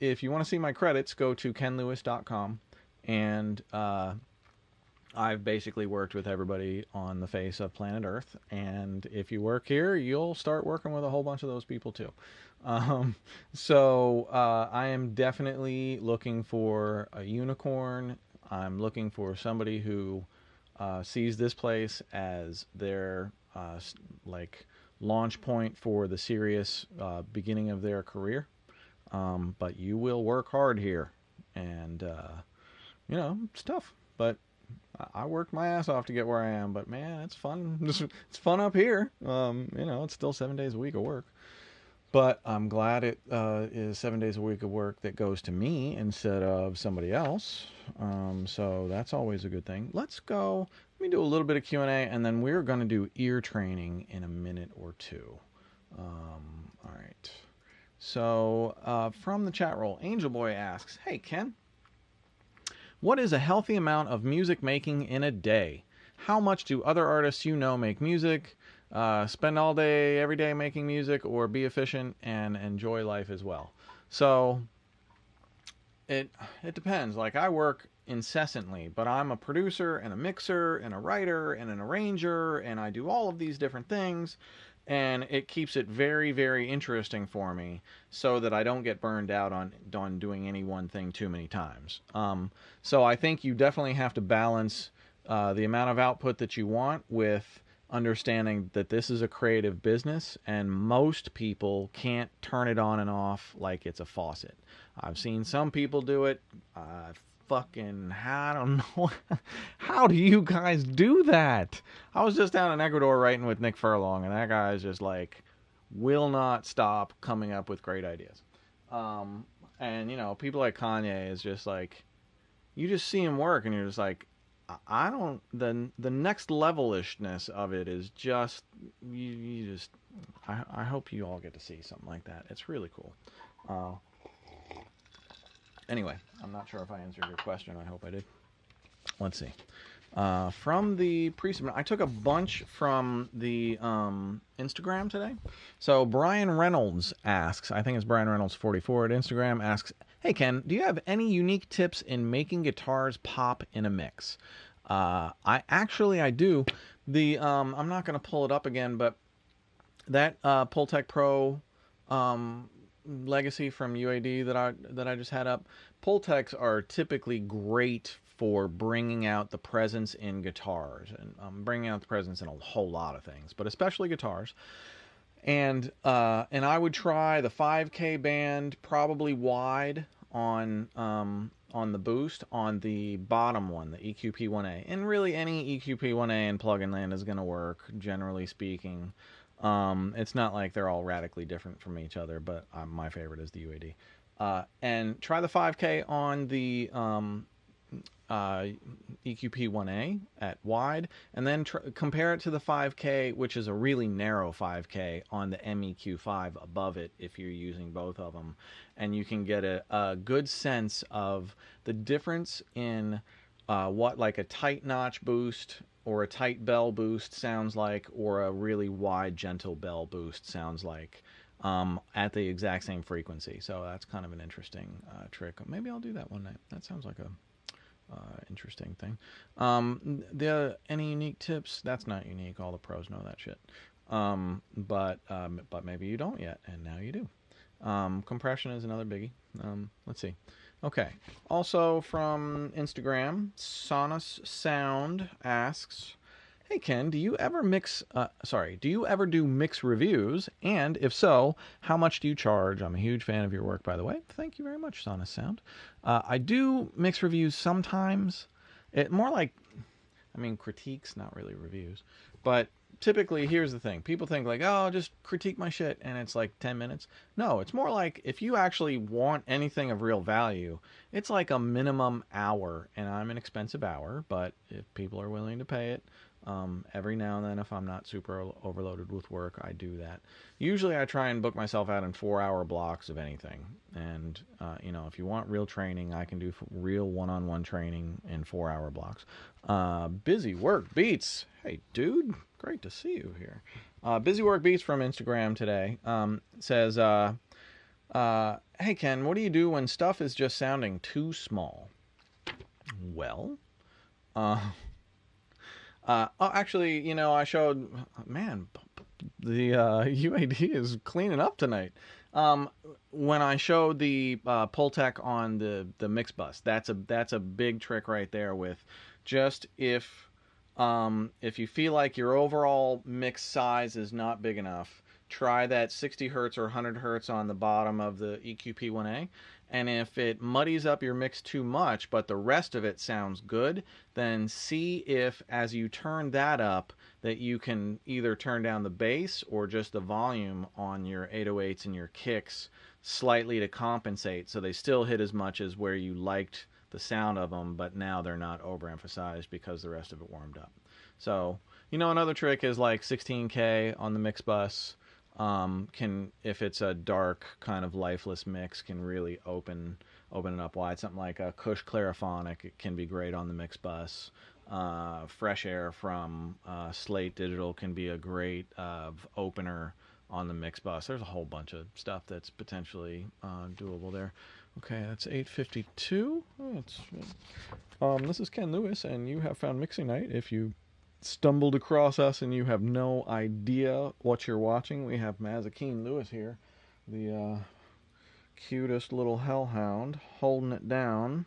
if you want to see my credits, go to kenlewis.com, and I've basically worked with everybody on the face of planet Earth, and if you work here, you'll start working with a whole bunch of those people too. So I am definitely looking for a unicorn. I'm looking for somebody who sees this place as their like launch point for the serious beginning of their career. But you will work hard here, and you know, it's tough, but I worked my ass off to get where I am. But man, it's fun. It's fun up here. You know, it's still 7 days a week of work, but I'm glad it is 7 days a week of work that goes to me instead of somebody else. So that's always a good thing. Let me do a little bit of Q&A, and then we're going to do ear training in a minute or two. All right. So from the chat roll, Angel Boy asks, hey, Ken, what is a healthy amount of music making in a day? How much do other artists you know make music? Spend all day, every day making music, or be efficient and enjoy life as well? So it depends. Like, I work incessantly, but I'm a producer and a mixer and a writer and an arranger, and I do all of these different things, and it keeps it very, very interesting for me so that I don't get burned out on doing any one thing too many times. So I think you definitely have to balance the amount of output that you want with understanding that this is a creative business, and most people can't turn it on and off like it's a faucet. I've seen some people do it. I don't know. How do you guys do that? I was just down in Ecuador writing with Nick Furlong, and that guy is just like, will not stop coming up with great ideas. And you know, people like Kanye is just like, you just see him work, and you're just like, I don't. The next levelishness of it is just, you just. I hope you all get to see something like that. It's really cool. Anyway, I'm not sure if I answered your question. I hope I did. Let's see. From the pre-submit, I took a bunch from the Instagram today. So Brian Reynolds asks, I think it's Brian Reynolds 44 at Instagram, asks, hey Ken, do you have any unique tips in making guitars pop in a mix? I do. I'm not going to pull it up again, but that Pultec Pro Legacy from UAD that I just had up, Pultecs are typically great for bringing out the presence in guitars, and bringing out the presence in a whole lot of things, but especially guitars. And I would try the 5K band probably wide on the boost, on the bottom one, the EQP1A, and really any EQP1A in plug-in land is going to work, generally speaking. It's not like they're all radically different from each other, but my favorite is the UAD. And try the 5K on the EQP1A at wide, and then compare it to the 5K, which is a really narrow 5K, on the MEQ5 above it if you're using both of them. And you can get a good sense of the difference in what like a tight notch boost or a tight bell boost sounds like, or a really wide gentle bell boost sounds like, at the exact same frequency. So that's kind of an interesting trick. Maybe I'll do that one night. That sounds like a interesting thing. Any unique tips? That's not unique. All the pros know that shit. But maybe you don't yet, and now you do. Compression is another biggie. Let's see. Okay. Also from Instagram, Sonus Sound asks, hey Ken, do you ever do mix reviews? And if so, how much do you charge? I'm a huge fan of your work, by the way. Thank you very much, Sonus Sound. I do mix reviews sometimes. Critiques, not really reviews. But typically, here's the thing. People think like, oh, just critique my shit, and it's like 10 minutes. No, it's more like, if you actually want anything of real value, it's like a minimum hour, and I'm an expensive hour, but if people are willing to pay it, Every now and then, if I'm not super overloaded with work, I do that. Usually I try and book myself out in 4-hour blocks of anything. And, you know, if you want real training, I can do real one-on-one training in 4-hour blocks. Busy Work Beats. Hey, dude, great to see you here. Busy Work Beats from Instagram today says, hey, Ken, what do you do when stuff is just sounding too small? Well, actually, you know, I showed, man, the UAD is cleaning up tonight. When I showed the Pultec on the mix bus, that's a big trick right there with just if you feel like your overall mix size is not big enough, try that 60 hertz or 100 hertz on the bottom of the EQP1A. And if it muddies up your mix too much, but the rest of it sounds good, then see if, as you turn that up, that you can either turn down the bass or just the volume on your 808s and your kicks slightly to compensate, so they still hit as much as where you liked the sound of them, but now they're not overemphasized because the rest of it warmed up. So, you know, another trick is like 16K on the mix bus. If it's a dark kind of lifeless mix, can really open it up wide. Something like a Cush Clariphonic, it can be great on the mix bus. Fresh Air from Slate Digital can be a great opener on the mix bus. There's a whole bunch of stuff that's potentially doable there. Okay, that's 8:52. This is Ken Lewis, and you have found Mixing Night. If you stumbled across us and you have no idea what you're watching, we have Mazakeen Lewis here, the cutest little hellhound, holding it down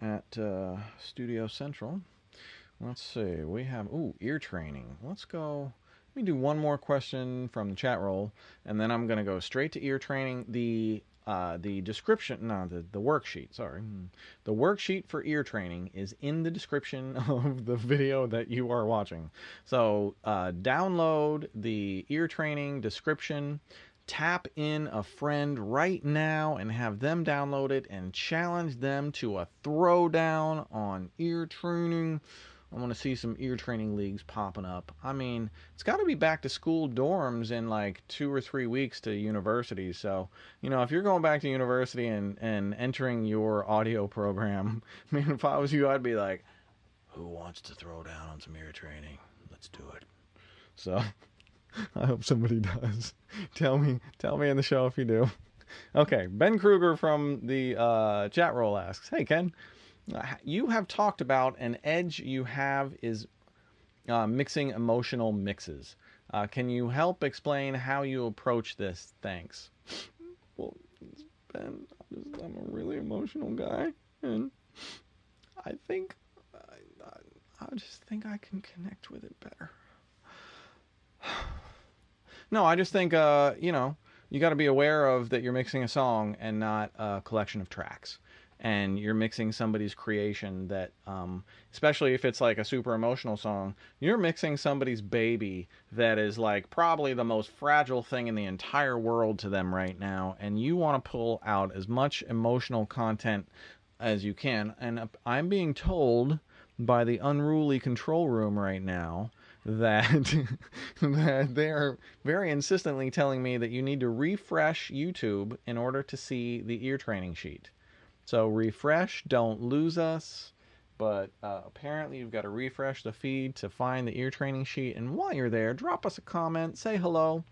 at Studio Central. Let's see, we have ear training. Let's go. Let me do one more question from the chat roll, and then I'm going to go straight to ear training. The description, the worksheet, sorry. The worksheet for ear training is in the description of the video that you are watching. So download the ear training description, tap in a friend right now and have them download it and challenge them to a throwdown on ear training. I want to see some ear training leagues popping up. I mean, it's got to be back to school dorms in like 2 or 3 weeks to universities. So, you know, if you're going back to university and entering your audio program, I mean, if I was you, I'd be like, who wants to throw down on some ear training? Let's do it. So, I hope somebody does. Tell me in the show if you do. Okay, Ben Kruger from the chat roll asks, hey, Ken. You have talked about an edge you have is mixing emotional mixes. Can you help explain how you approach this? Thanks. Well, Ben, I'm a really emotional guy, and I think I just think I can connect with it better. No, I just think you know, you got to be aware of that you're mixing a song and not a collection of tracks. And you're mixing somebody's creation that, especially if it's like a super emotional song, you're mixing somebody's baby that is like probably the most fragile thing in the entire world to them right now. And you want to pull out as much emotional content as you can. And I'm being told by the unruly control room right now that, that they're very insistently telling me that you need to refresh YouTube in order to see the ear training sheet. So refresh, don't lose us, but apparently you've got to refresh the feed to find the ear training sheet. And while you're there, drop us a comment, say hello,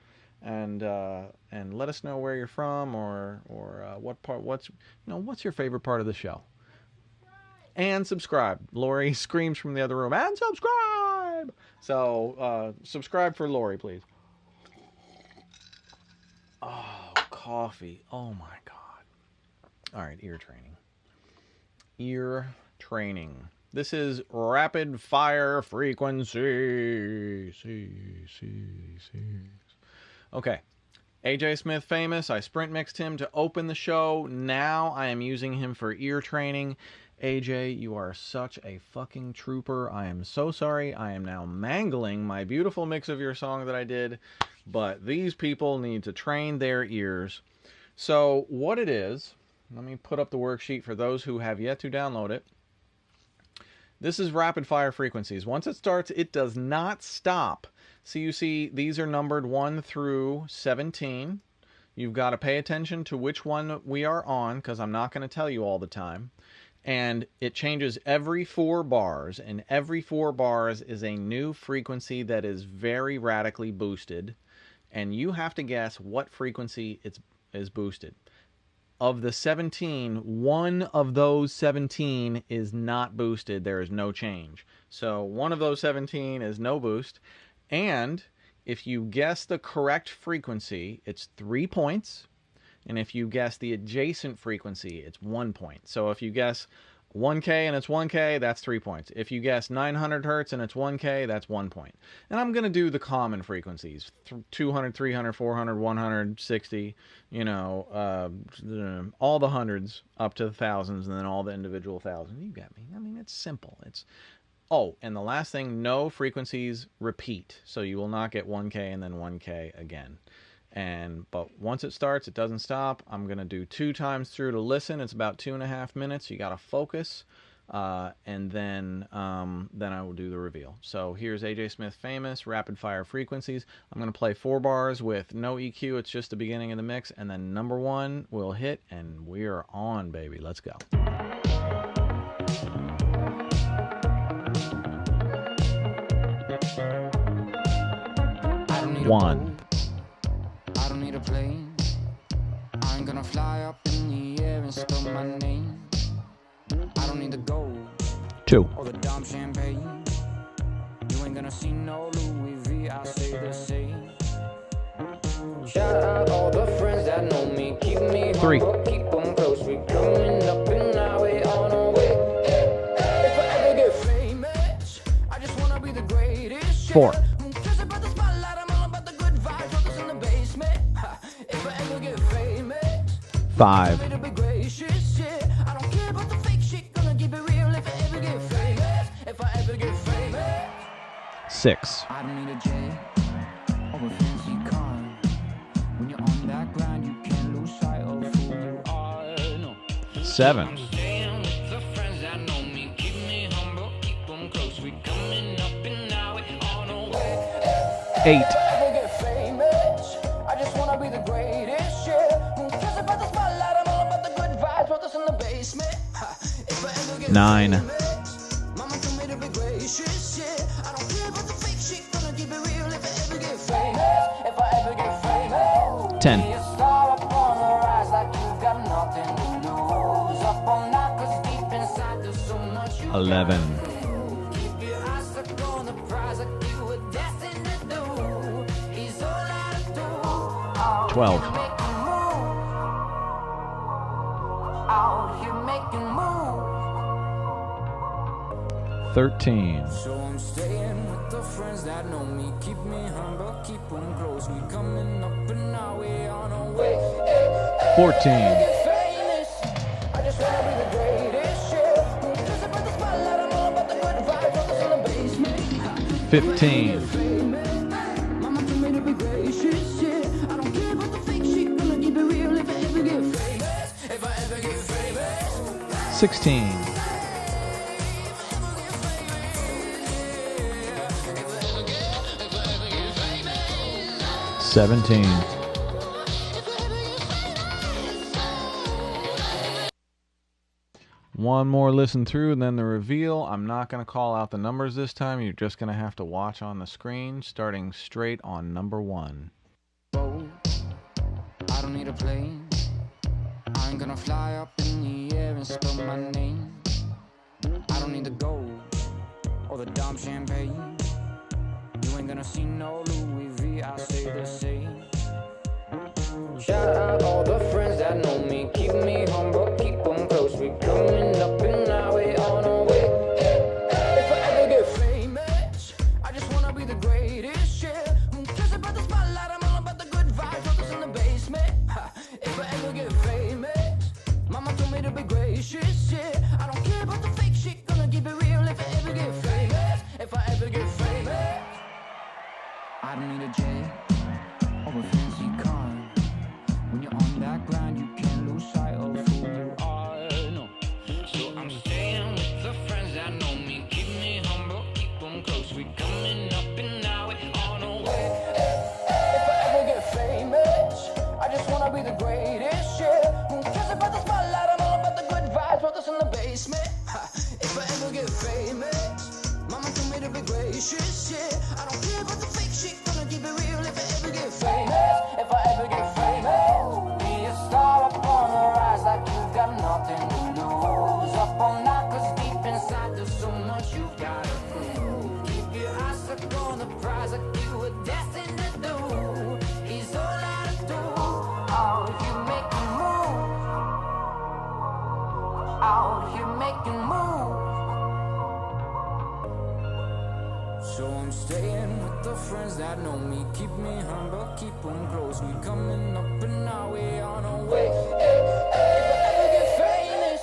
and let us know where you're from or what's your favorite part of the show. And subscribe. Lori screams from the other room, and subscribe. So subscribe for Lori, please. Oh, coffee. Oh my God. All right, ear training. Ear training. This is rapid fire frequency. Okay. AJ Smith famous. I sprint mixed him to open the show. Now I am using him for ear training. AJ, you are such a fucking trooper. I am so sorry. I am now mangling my beautiful mix of your song that I did. But these people need to train their ears. So what it is... Let me put up the worksheet for those who have yet to download it. This is rapid fire frequencies. Once it starts, it does not stop. So you see, these are numbered 1 through 17. You've got to pay attention to which one we are on, because I'm not going to tell you all the time. And it changes every 4 bars, and every 4 bars is a new frequency that is very radically boosted, and you have to guess what frequency is boosted. Of the 17, one of those 17 is not boosted. There is no change. So one of those 17 is no boost. And if you guess the correct frequency, it's 3 points. And if you guess the adjacent frequency, it's 1 point. So if you guess 1K and it's 1K, that's 3 points. If you guess 900 hertz and it's 1K, that's 1 point. And I'm going to do the common frequencies, 200, 300, 400, 160, you know, all the hundreds up to the thousands, and then all the individual thousands. You got me. I mean, it's simple. Oh, and the last thing, no frequencies repeat. So you will not get 1K and then 1K again. But once it starts, it doesn't stop. I'm going to do 2 times through to listen. It's about 2.5 minutes. You got to focus. And then I will do the reveal. So here's AJ Smith Famous, rapid fire frequencies. I'm going to play 4 bars with no EQ. It's just the beginning of the mix. And then number 1 will hit, and we're on, baby. Let's go. One. I don't need a plane. I ain't gonna fly up in the air and spell my name. I don't need the gold 2. or the dumb champagne. You ain't gonna see no Louis V, I say the same. Shout out all the friends that know me, keep me 3. humble, keep them close. We coming up and now we on our way. If I ever get famous, I just wanna be the greatest. 4. Just about the spotlight, I'm all about the good vibes, all this in the basement. If I ever get famous, 5. it'll be gracious, yeah. I don't care about the fake shit, gonna keep it real if I ever get famous. If I ever get famous, 6. I don't need a jet or a fancy car. When you're on that grind, you can't lose sight of who you are. No. 7. Staying with the friends that know me, keep me humble, keep them close. We coming up and now we on our way. 8. If I ever get famous, I just wanna be the greatest, yeah. Who cares about the spotlight? I'm all about the good vibes, put us in the basement. If I ever get 9. famous, mama told me to be gracious, yeah. I don't care about the fake shit, gonna keep it real if I ever get famous. If I ever get famous, 10. be a star up on the rise like you've got nothing to lose. Up all night 'cause deep inside there's so much you 11. keep your eyes stuck on the prize like you were destined to do. He's all I do. Oh, 12. you make a move. Oh, you make a move. 13. So I'm staying with the friends that know me, keep me humble, keep them close. We coming up and now we on our way. 14. Get famous. I just wanna be the greatest, yeah. Who cares about the spotlight? I'm all about the good vibes, all this in the basement. 15. Mama told me to be gracious, yeah. I don't care about the fake shit, gonna keep it real if I ever get famous. If I ever get famous. 16. 17. One more listen through and then the reveal. I'm not going to call out the numbers this time. You're just going to have to watch on the screen, starting straight on number 1. I don't need a plane. I ain't gonna fly up in the air and spell my name. I don't need the gold or the dumb champagne. You ain't gonna see no Louis V, I say the same. Shout out all the friends that know me, keep me humble, keep them close. We coming up and now we on our way. If I ever get famous, I just wanna be the greatest, yeah. Who cares about the spotlight? I'm all about the good vibes, all this in the basement. If I ever get famous, mama told me to be gracious, yeah. I don't care about the fake shit, gonna keep it real if I ever get famous. If I ever get famous, I don't need a jet or a fancy car. When you're on that we coming up and now we on our way. If I ever get famous, I just wanna be the greatest, yeah. Who cares about the spotlight? I'm all about the good vibes, put this in the basement. If I ever get famous, mama told me to be gracious, yeah. I don't care about the fake shit, gonna keep it real if I ever get famous. If I ever get famous, be a star up on the rise like you've got nothing to lose. Up all night, cause deep inside there's so much you gotta prove. Keep your eyes stuck on the prize like you were destined to do. Is all I do. Oh, you making moves. Oh, you making moves. So I'm staying with the friends that know me. Keep me humble, keep them close. We coming up and now we on our way. If I ever get famous,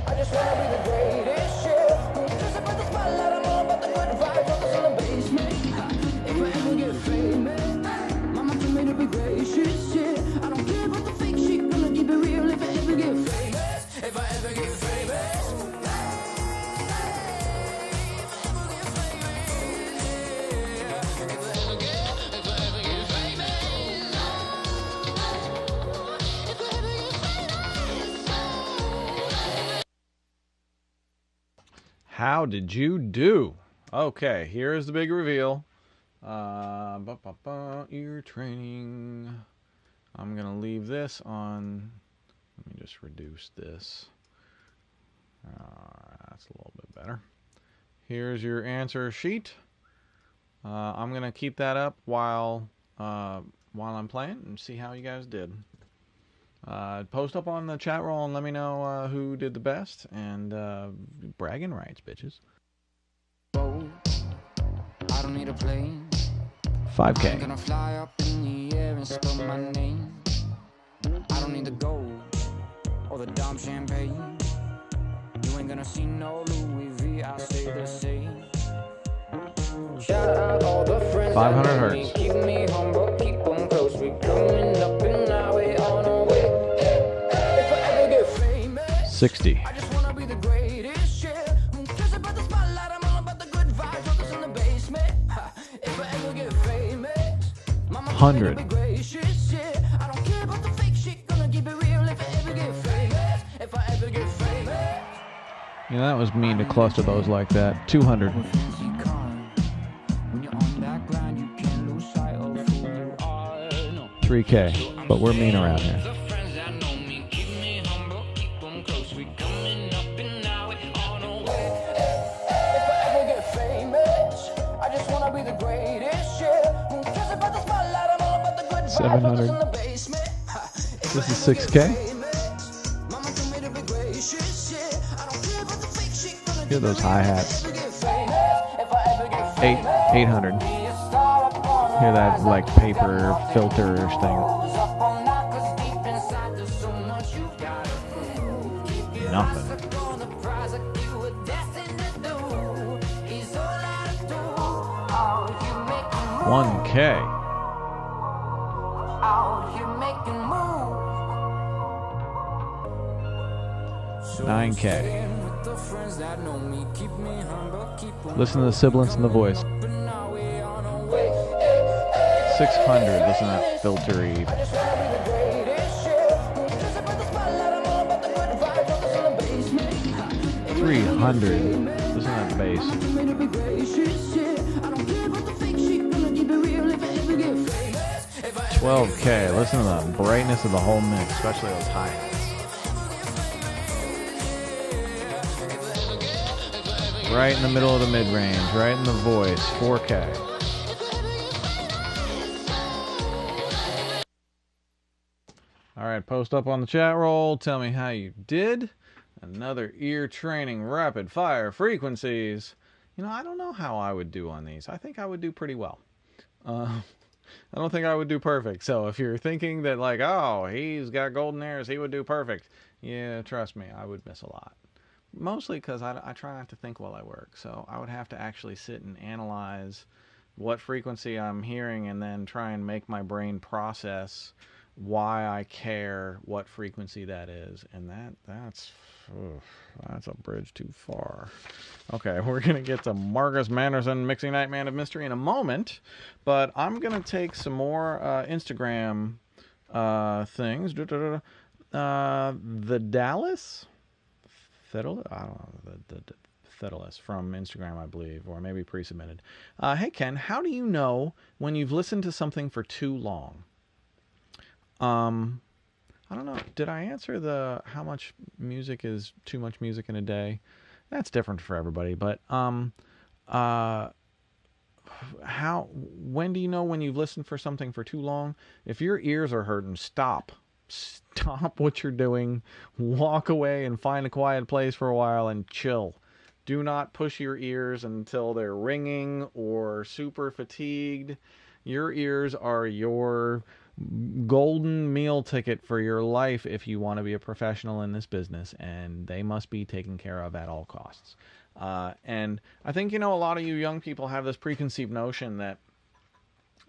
I just wanna be the greatest, yeah. Who cares about the spotlight? I'm all about the good vibes, put this in the basement. If I ever get famous, mama told me to be gracious, yeah. I don't care about the fake shit, gonna keep it real if I ever get famous. If I ever get famous. How did you do? Okay, here is the big reveal. Ear training. I'm going to leave this on. Let me just reduce this. That's a little bit better. Here's your answer sheet. I'm going to keep that up while I'm playing and see how you guys did. Post up on the chat roll and let me know who did the best, and bragging rights, bitches. I don't need a plane. 5K. I'm gonna fly up in the air and spell my name. I don't need the gold or the dumb champagne. You ain't gonna see no Louis V, I say the same. Shout out all the friends 500 that know me. hertz. Keep me humble, keep them close. We coming up and now we on our way. If I ever get famous, 60. I just wanna be the greatest, yeah. Who cares about the spotlight? I'm all about the good vibes, put this in the basement. If I ever get famous, mama told me to 100. be gracious, yeah. I don't care about the fake shit, gonna keep it real if I ever get famous. If I ever get famous. You know, that was mean to cluster those like that. 200. When you're on that grind, you can't lose sight of who you are. No. 3K. But we're mean around here. The friends that know me, keep me humble, keep them close. We coming up and now we on our way. If I ever get famous, I just wanna be the greatest, yeah. Who cares about the spotlight? I'm all about the good vibes, 700. put this in the basement. If This I is ever get 6K. famous, mama told me to be gracious, yeah. I don't care about the fake shit, gonna Hear those hi-hats. If I ever get famous, 800. be a star up on the Hear that rise like like you've paper got nothing filter to thing. lose. Up all night, 'cause deep inside there's so much you gotta prove. Keep your Nothing. eyes stuck on the prize like you were destined to do. Is all I do. Oh, you making moves. 1K. Oh, you making moves. So 9K. staying with the friends that know me. Keep me humble, keep them Listen to the sibilance and the voice. up and now we on our way. 600. Listen to that filtery. I just wanna be the greatest, yeah. Who cares about the spotlight? I'm all about the good vibes, put this in the basement. 300. Listen to that bass. Mama told me to be gracious, yeah. I don't care about the fake shit, gonna keep it real if I ever get famous. If I ever 12K. Listen to the brightness of the whole mix, especially those hi-hats. Right in the middle of the mid-range, right in the voice. 4K. All right, post up on the chat roll. Tell me how you did. Another ear training rapid fire frequencies. You know, I don't know how I would do on these. I think I would do pretty well. I don't think I would do perfect. So if you're thinking that like, oh, he's got golden ears, he would do perfect. Yeah, trust me, I would miss a lot. Mostly because I try not to think while I work. So I would have to actually sit and analyze what frequency I'm hearing and then try and make my brain process why I care what frequency that is, and that's a bridge too far. Okay, we're gonna get to Marcus Manderson, Mixing Night Man of Mystery, in a moment, but I'm gonna take some more Instagram things. The Dallas Fiddle, I don't know, the Fiddleist from Instagram, I believe, or maybe pre-submitted. Hey Ken, how do you know when you've listened to something for too long? I don't know. Did I answer the how much music is too much music in a day? That's different for everybody, but when do you know when you've listened for something for too long? If your ears are hurting, stop what you're doing, walk away and find a quiet place for a while and chill. Do not push your ears until they're ringing or super fatigued. Your ears are your golden meal ticket for your life if you want to be a professional in this business, and they must be taken care of at all costs. And I think, a lot of you young people have this preconceived notion that,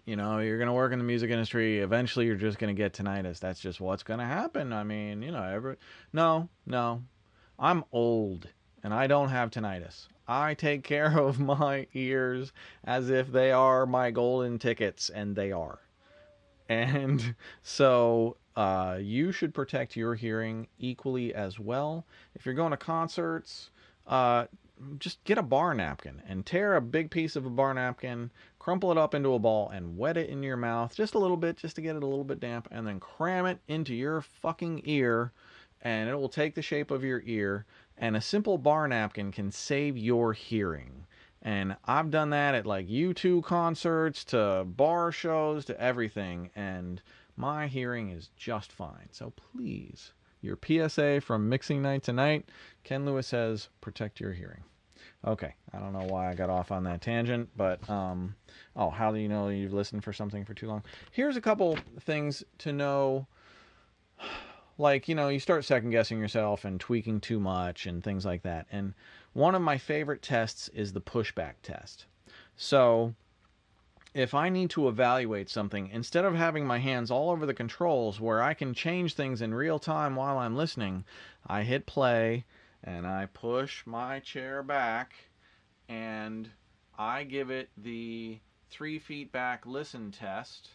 you're going to work in the music industry, eventually you're just going to get tinnitus. That's just what's going to happen. I mean, no, I'm old and I don't have tinnitus. I take care of my ears as if they are my golden tickets, and they are. And so you should protect your hearing equally as well. If you're going to concerts, just get a bar napkin and tear a big piece of a bar napkin, crumple it up into a ball, and wet it in your mouth just a little bit, just to get it a little bit damp, and then cram it into your fucking ear, and it will take the shape of your ear. And a simple bar napkin can save your hearing. And I've done that at like U2 concerts, to bar shows, to everything. And my hearing is just fine. So please, your PSA from Mixing Night Tonight, Ken Lewis says, protect your hearing. Okay, I don't know why I got off on that tangent, but, how do you know you've listened for something for too long? Here's a couple things to know. Like, you start second guessing yourself and tweaking too much and things like that. And one of my favorite tests is the pushback test. So if I need to evaluate something, instead of having my hands all over the controls where I can change things in real time while I'm listening, I hit play and I push my chair back and I give it the 3 feet back listen test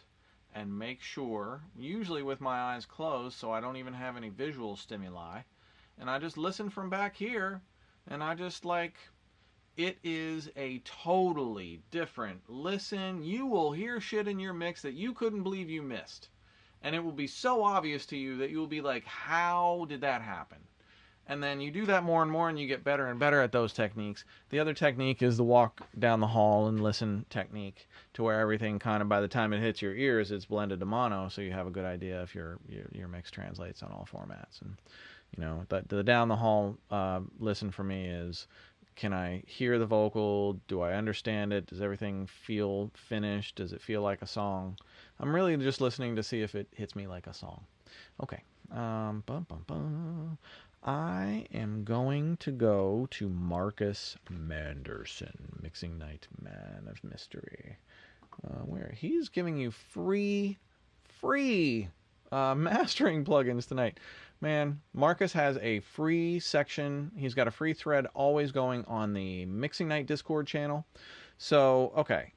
and make sure, usually with my eyes closed so I don't even have any visual stimuli, and I just listen from back here, and I just it is a totally different listen. You will hear shit in your mix that you couldn't believe you missed, and it will be so obvious to you that you will be like, how did that happen? And then you do that more and more, and you get better and better at those techniques. The other technique is the walk down the hall and listen technique, to where everything kind of, by the time it hits your ears, it's blended to mono, so you have a good idea if your mix translates on all formats. And the down the hall listen for me is, can I hear the vocal? Do I understand it? Does everything feel finished? Does it feel like a song? I'm really just listening to see if it hits me like a song. Okay. I am going to go to Marcus Manderson, Mixing Night Man of Mystery, where he's giving you free mastering plugins tonight. Man, Marcus has a free section. He's got a free thread always going on the Mixing Night Discord channel. So, okay,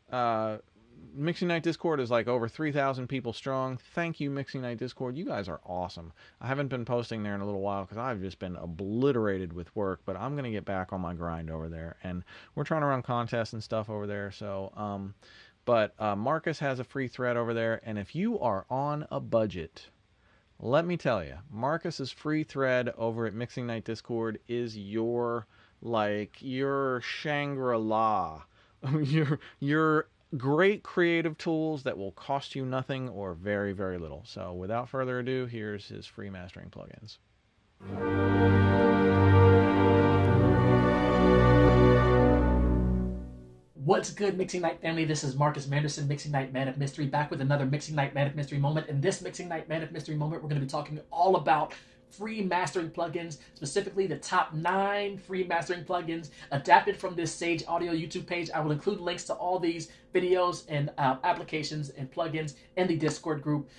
Mixing Night Discord is like over 3,000 people strong. Thank you, Mixing Night Discord. You guys are awesome. I haven't been posting there in a little while because I've just been obliterated with work, but I'm going to get back on my grind over there. And we're trying to run contests and stuff over there. So, Marcus has a free thread over there. And if you are on a budget, let me tell you, Marcus's free thread over at Mixing Night Discord is your Shangri-La. your great creative tools that will cost you nothing or very, very little. So without further ado, here's his free mastering plugins. What's good, Mixing Night family? This is Marcus Manderson, Mixing Night Man of Mystery, back with another Mixing Night Man of Mystery moment. In this Mixing Night Man of Mystery moment, we're going to be talking all about free mastering plugins, specifically the top 9 free mastering plugins adapted from this Sage Audio YouTube page. I will include links to all these videos and applications and plugins in the Discord group.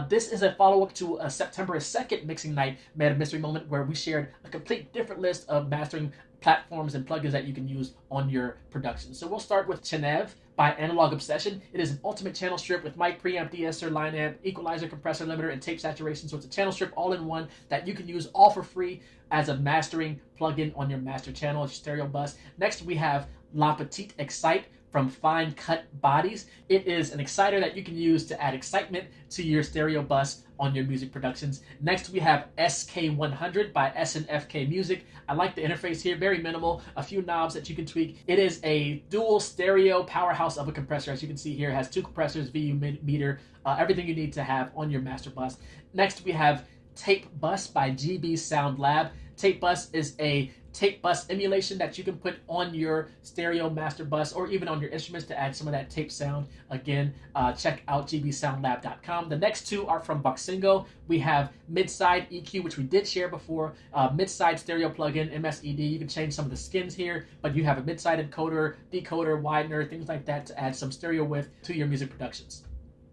This is a follow-up to a September 2nd Mixing Night Man of Mystery moment where we shared a complete different list of mastering platforms and plugins that you can use on your production. So we'll start with Chenev by Analog Obsession. It is an ultimate channel strip with mic, preamp, de-esser, line amp, equalizer, compressor, limiter, and tape saturation. So it's a channel strip all in one that you can use all for free as a mastering plugin on your master channel, your stereo bus. Next, we have La Petite Excite from Fine Cut Bodies. It is an exciter that you can use to add excitement to your stereo bus on your music productions. Next, we have SK100 by SNFK Music. I like the interface here, very minimal, a few knobs that you can tweak. It is a dual stereo powerhouse of a compressor. As you can see here, it has 2 compressors, VU meter, everything you need to have on your master bus. Next, we have Tape Bus by GB Sound Lab. Tape Bus is a tape bus emulation that you can put on your stereo master bus or even on your instruments to add some of that tape sound. Again, check out gbsoundlab.com. The next 2 are from Boxingo. We have Midside EQ, which we did share before. Midside stereo plugin, MSED. You can change some of the skins here, but you have a midside encoder, decoder, widener, things like that to add some stereo width to your music productions.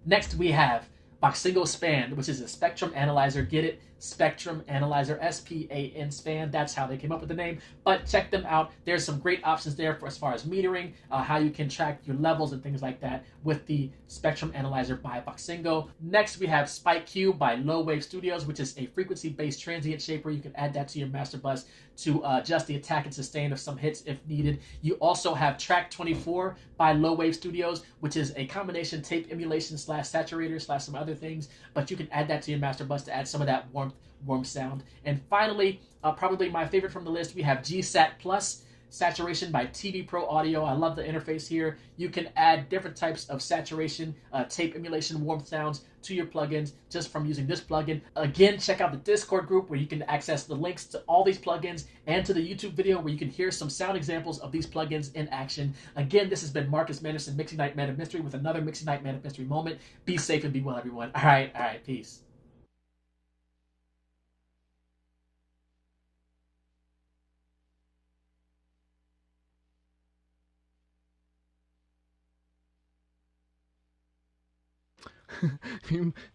Next, we have Boxingo Span, which is a spectrum analyzer. Get it? Spectrum Analyzer, SPAN Span. That's how they came up with the name. But check them out. There's some great options there for as far as metering, how you can track your levels and things like that with the Spectrum Analyzer by Boxingo. Next, we have Spike Q by Low Wave Studios, which is a frequency-based transient shaper. You can add that to your master bus to adjust the attack and sustain of some hits if needed. You also have Track 24 by Low Wave Studios, which is a combination tape emulation / saturator / some other things, but you can add that to your master bus to add some of that warm sound. And finally, probably my favorite from the list, we have GSAT Plus Saturation by TV Pro Audio. I love the interface here. You can add different types of saturation, tape emulation, warm sounds to your plugins just from using this plugin. Again, check out the Discord group where you can access the links to all these plugins and to the YouTube video where you can hear some sound examples of these plugins in action. Again, this has been Marcus Manderson, Mixing Night Man of Mystery, with another Mixing Night Man of Mystery moment. Be safe and be well, everyone. All right, peace.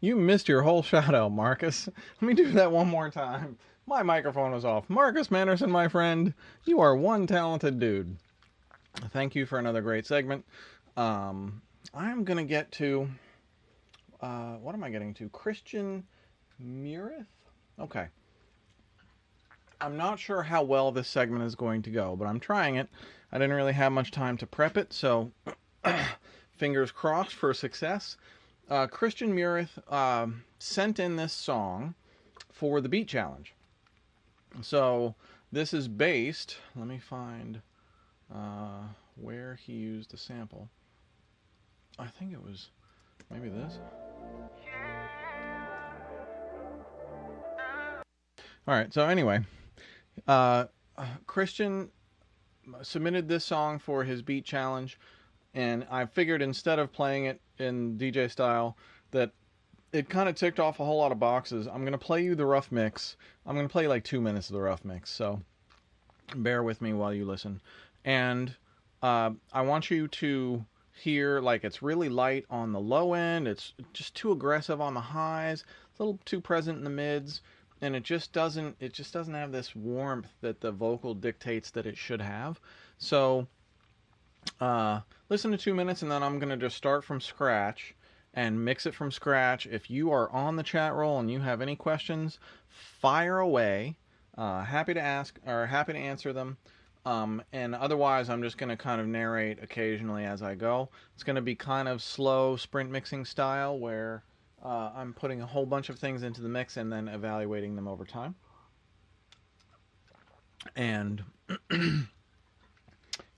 You missed your whole shout out, Marcus. Let me do that one more time. My microphone was off. Marcus Manderson, my friend, you are one talented dude. Thank you for another great segment. I'm going to get to, what am I getting to? Christian Murith? Okay. I'm not sure how well this segment is going to go, but I'm trying it. I didn't really have much time to prep it, so fingers crossed for success. Christian Murith sent in this song for the Beat Challenge. So this is based, let me find where he used a sample. I think it was maybe this. Alright, so anyway, Christian submitted this song for his Beat Challenge, and I figured instead of playing it in DJ style that it kind of ticked off a whole lot of boxes. I'm going to play you the rough mix. I'm going to play like 2 minutes of the rough mix, so bear with me while you listen. And I want you to hear, like, it's really light on the low end, it's just too aggressive on the highs, it's a little too present in the mids, and it just doesn't have this warmth that the vocal dictates that it should have. So listen to 2 minutes, and then I'm going to just start from scratch and mix it from scratch. If you are on the chat roll and you have any questions, fire away. Happy to ask or happy to answer them. And otherwise, I'm just going to kind of narrate occasionally as I go. It's going to be kind of slow sprint mixing style where I'm putting a whole bunch of things into the mix and then evaluating them over time. And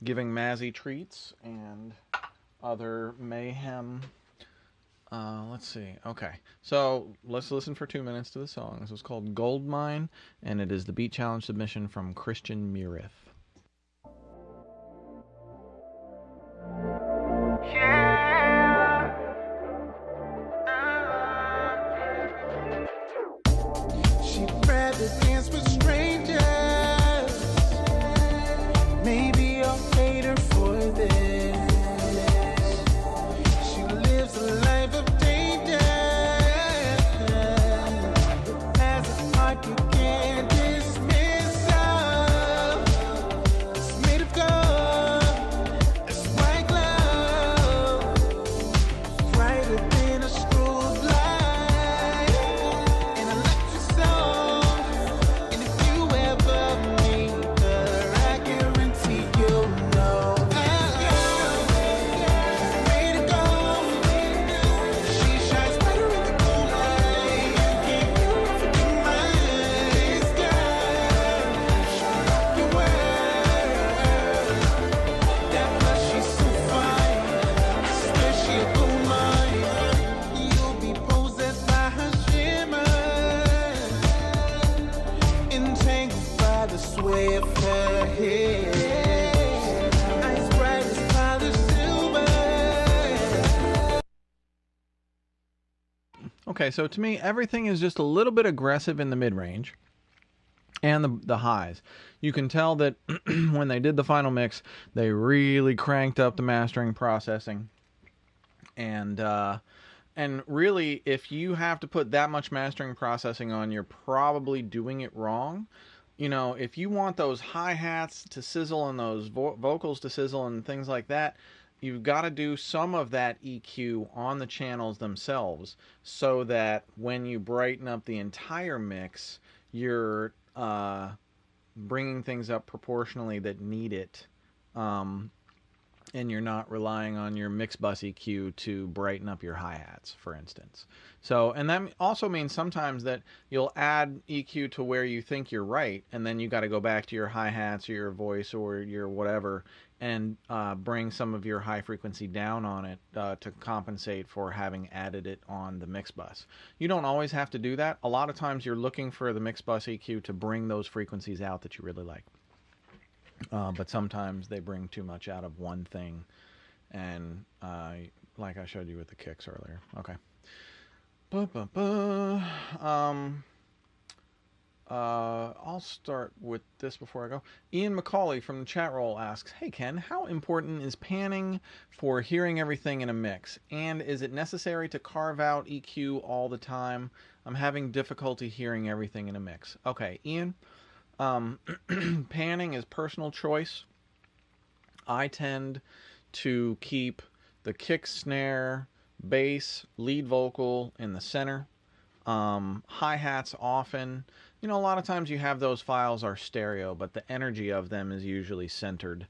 giving Mazzy treats and other mayhem. Let's see. Okay, so let's listen for 2 minutes to the song. This is called Gold Mine, and it is the Beat Challenge submission from Christian Murith. She read the Okay, so to me, everything is just a little bit aggressive in the mid-range and the highs. You can tell that when they did the final mix, they really cranked up the mastering processing. And really, if you have to put that much mastering processing on, you're probably doing it wrong. You know, if you want those hi-hats to sizzle and those vocals to sizzle and things like that, you've got to do some of that EQ on the channels themselves, so that when you brighten up the entire mix, you're bringing things up proportionally that need it, and you're not relying on your mix bus EQ to brighten up your hi-hats, for instance. So, and that also means sometimes that you'll add EQ to where you think you're right, and then you got to go back to your hi-hats or your voice or your whatever, and bring some of your high frequency down on it to compensate for having added it on the mix bus. You don't always have to do that. A lot of times you're looking for the mix bus EQ to bring those frequencies out that you really like. But sometimes they bring too much out of one thing, and like I showed you with the kicks earlier. Okay. I'll start with this before I go. Ian McCauley from the chat roll asks, "Hey Ken, how important is panning for hearing everything in a mix? And is it necessary to carve out EQ all the time? I'm having difficulty hearing everything in a mix." Okay, Ian. Panning is personal choice. I tend to keep the kick, snare, bass, lead vocal in the center. Hi-hats often, you know, a lot of times you have those files are stereo, but the energy of them is usually centered.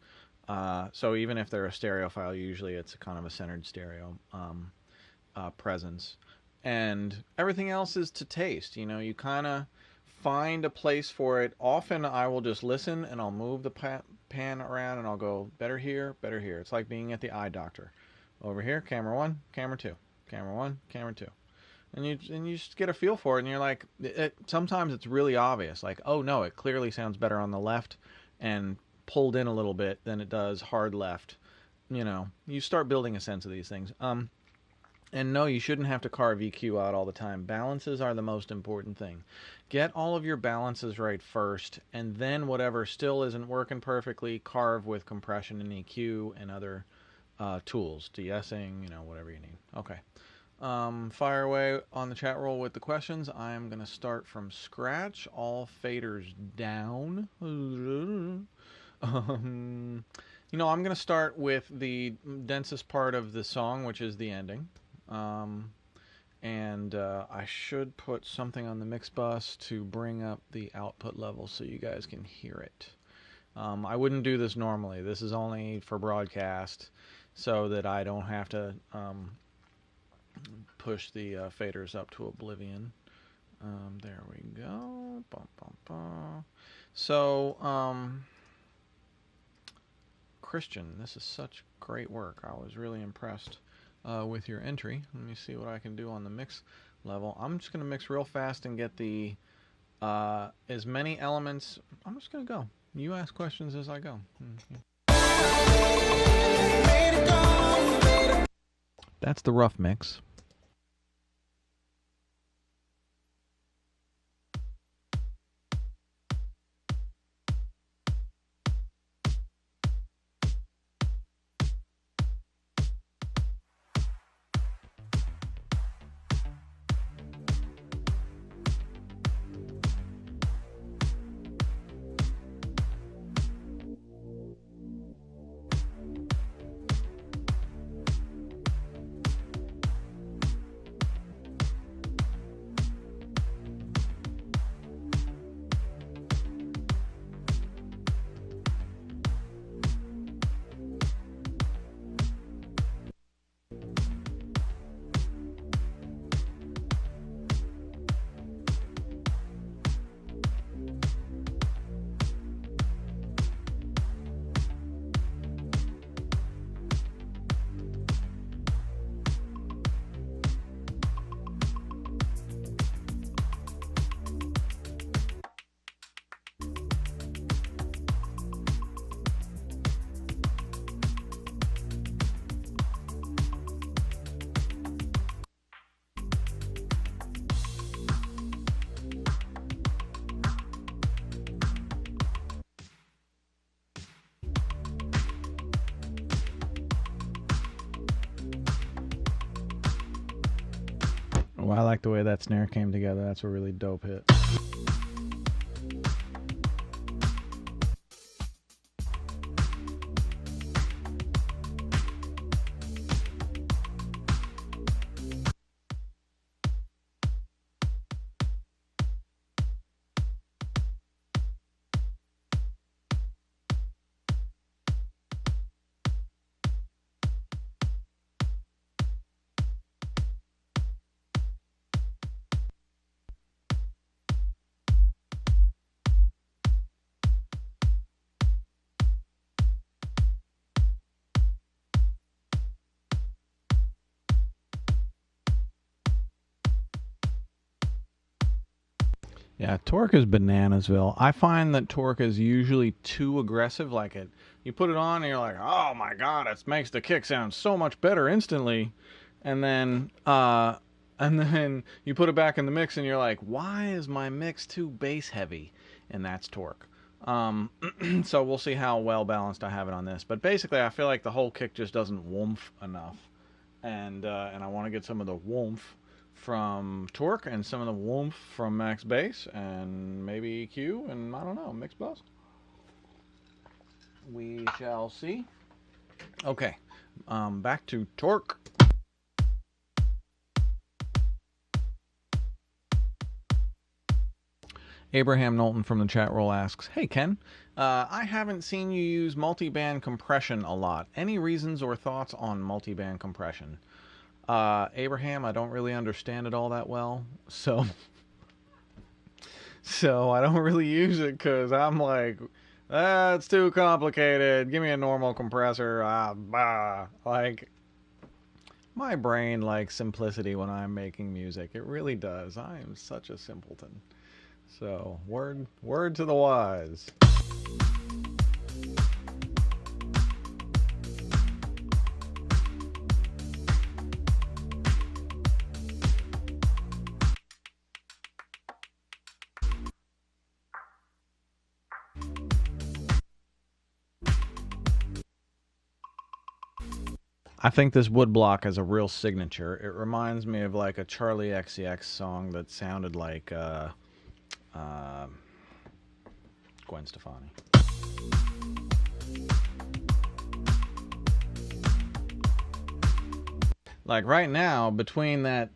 So even if they're a stereo file, usually it's kind of a centered stereo presence. And everything else is to taste. You know, you kind of find a place for it. Often I will just listen and I'll move the pan around and I'll go better here, better here. It's like being at the eye doctor. Over here, camera 1, camera 2, camera 1, camera 2. And you just get a feel for it, and you're like, sometimes it's really obvious. Like, oh no, it clearly sounds better on the left and pulled in a little bit than it does hard left. You know, you start building a sense of these things. And no, you shouldn't have to carve EQ out all the time. Balances are the most important thing. Get all of your balances right first, and then whatever still isn't working perfectly, carve with compression and EQ and other tools, de-essing, you know, whatever you need. Okay. Fire away on the chat roll with the questions. I'm going to start from scratch. All faders down. You know, I'm going to start with the densest part of the song, which is the ending. I should put something on the mix bus to bring up the output level so you guys can hear it. I wouldn't do this normally. This is only for broadcast so that I don't have to push the faders up to oblivion. There we go. Bum, bum, bum. So, Christian, this is such great work. I was really impressed with your entry. Let me see what I can do on the mix level. I'm just going to mix real fast and get the as many elements. I'm just going to go. You ask questions as I go. That's the rough mix. Well, I like the way that snare came together. That's a really dope hit. Yeah, torque is bananas,ville. I find that torque is usually too aggressive. Like you put it on and you're like, oh my god, it makes the kick sound so much better instantly, and then you put it back in the mix and you're like, why is my mix too bass heavy? And that's torque. So we'll see how well balanced I have it on this. But basically, I feel like the whole kick just doesn't woomph enough, and I want to get some of the woomph from torque and some of the woomph from max bass and maybe EQ and I don't know, mix bus. We shall see. Okay, back to torque. Abraham Knowlton from the chat roll asks, hey Ken, I haven't seen you use multiband compression a lot. Any reasons or thoughts on multiband compression? Abraham, I don't really understand it all that well, so I don't really use it because I'm like, it's too complicated. Give me a normal compressor. Like, my brain likes simplicity when I'm making music. It really does. I am such a simpleton. So, word to the wise. I think this wood block is a real signature. It reminds me of like a Charlie XCX song that sounded like Gwen Stefani. Like right now, between that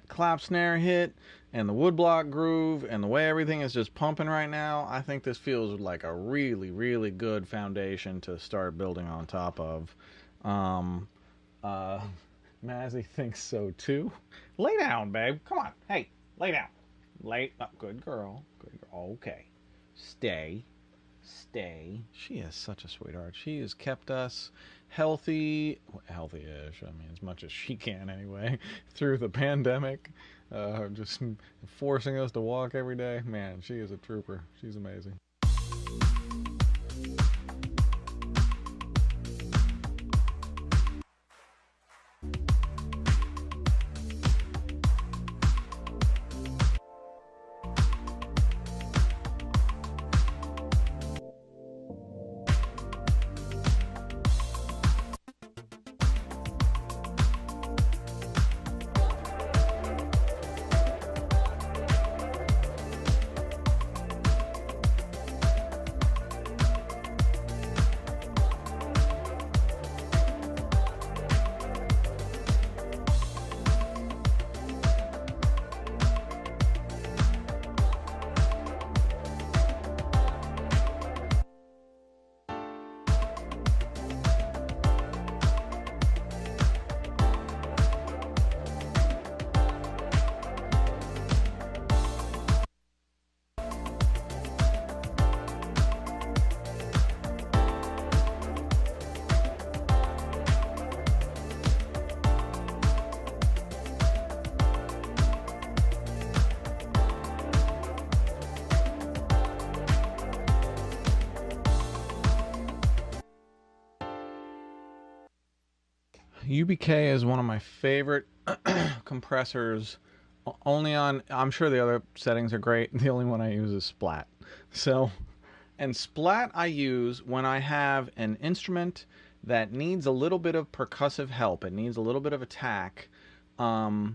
clap snare hit and the woodblock groove and the way everything is just pumping right now, I think this feels like a really, really good foundation to start building on top of. Mazzy thinks so too. Lay down, babe. Come on. Hey, lay down. Lay up. Good girl. Good girl. Okay. Stay. She is such a sweetheart. She has kept us healthy-ish. I mean, as much as she can anyway, through the pandemic. Just forcing us to walk every day. Man, she is a trooper. She's amazing. UBK is one of my favorite compressors. Only on, I'm sure the other settings are great. The only one I use is Splat. So, and Splat I use when I have an instrument that needs a little bit of percussive help. It needs a little bit of attack. Or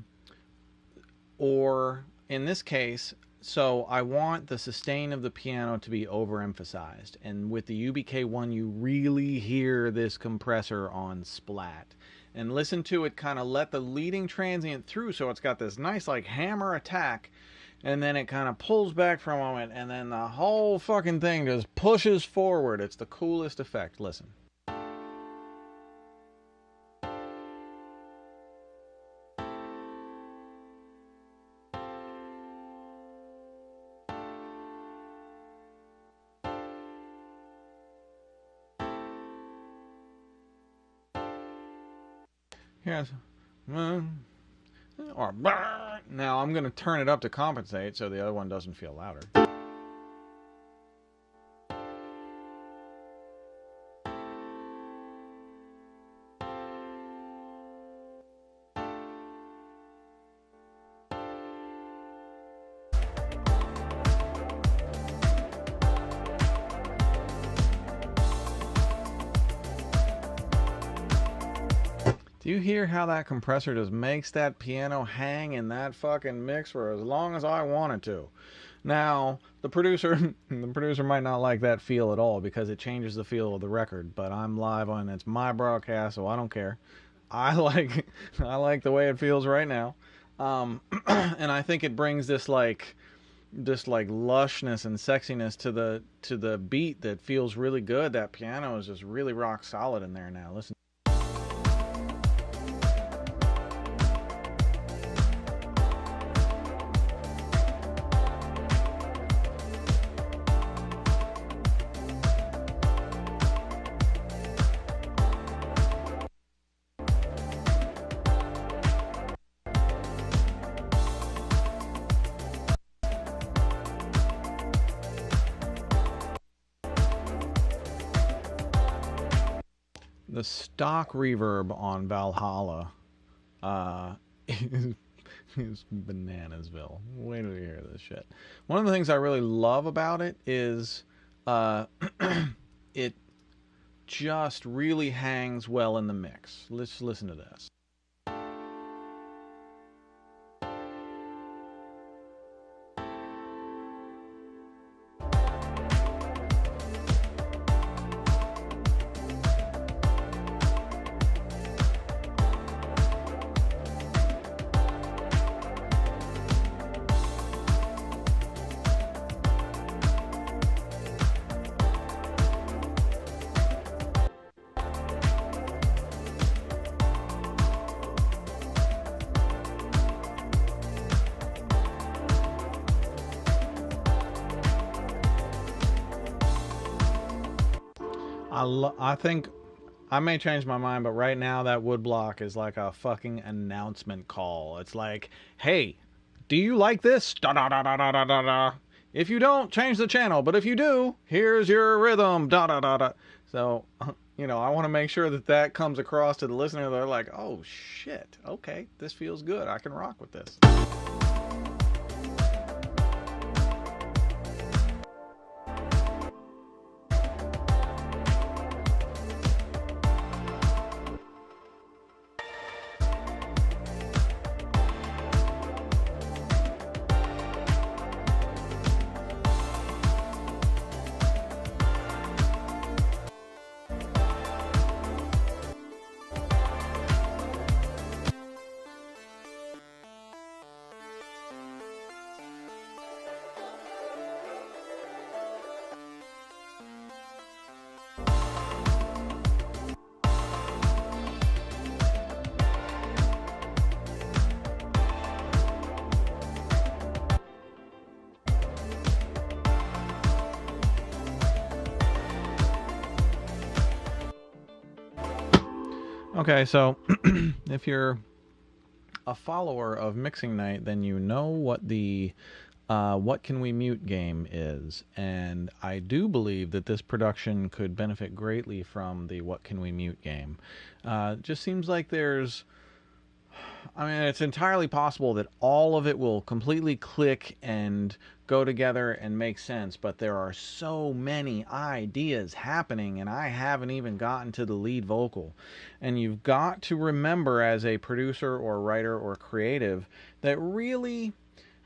or in this case, so I want the sustain of the piano to be overemphasized. And with the UBK1, you really hear this compressor on splat. And listen to it kind of let the leading transient through, so it's got this nice like hammer attack, and then it kind of pulls back for a moment, and then the whole fucking thing just pushes forward. It's the coolest effect. Listen. Yes. Or now I'm going to turn it up to compensate so the other one doesn't feel louder. Do you hear how that compressor just makes that piano hang in that fucking mix for as long as I want it to? Now, the producer might not like that feel at all because it changes the feel of the record, but I'm live on it's my broadcast, so I don't care. I like the way it feels right now. And I think it brings this like lushness and sexiness to the beat that feels really good. That piano is just really rock solid in there now. Listen. The stock reverb on Valhalla is Bananasville. Wait till you hear this shit. One of the things I really love about it is it just really hangs well in the mix. Let's listen to this. I think I may change my mind, but right now that wood block is like a fucking announcement call. It's like, hey, do you like this? Da da da da da da da da. If you don't, change the channel. But if you do, here's your rhythm. Da da da da. So, you know, I want to make sure that that comes across to the listener. They're like, oh shit, okay, this feels good. I can rock with this. Okay, so if you're a follower of Mixing Night, then you know what the What Can We Mute game is. And I do believe that this production could benefit greatly from the What Can We Mute game. Just seems like there's I mean, it's entirely possible that all of it will completely click and go together and make sense, but there are so many ideas happening, and I haven't even gotten to the lead vocal. And you've got to remember, as a producer or writer or creative, that really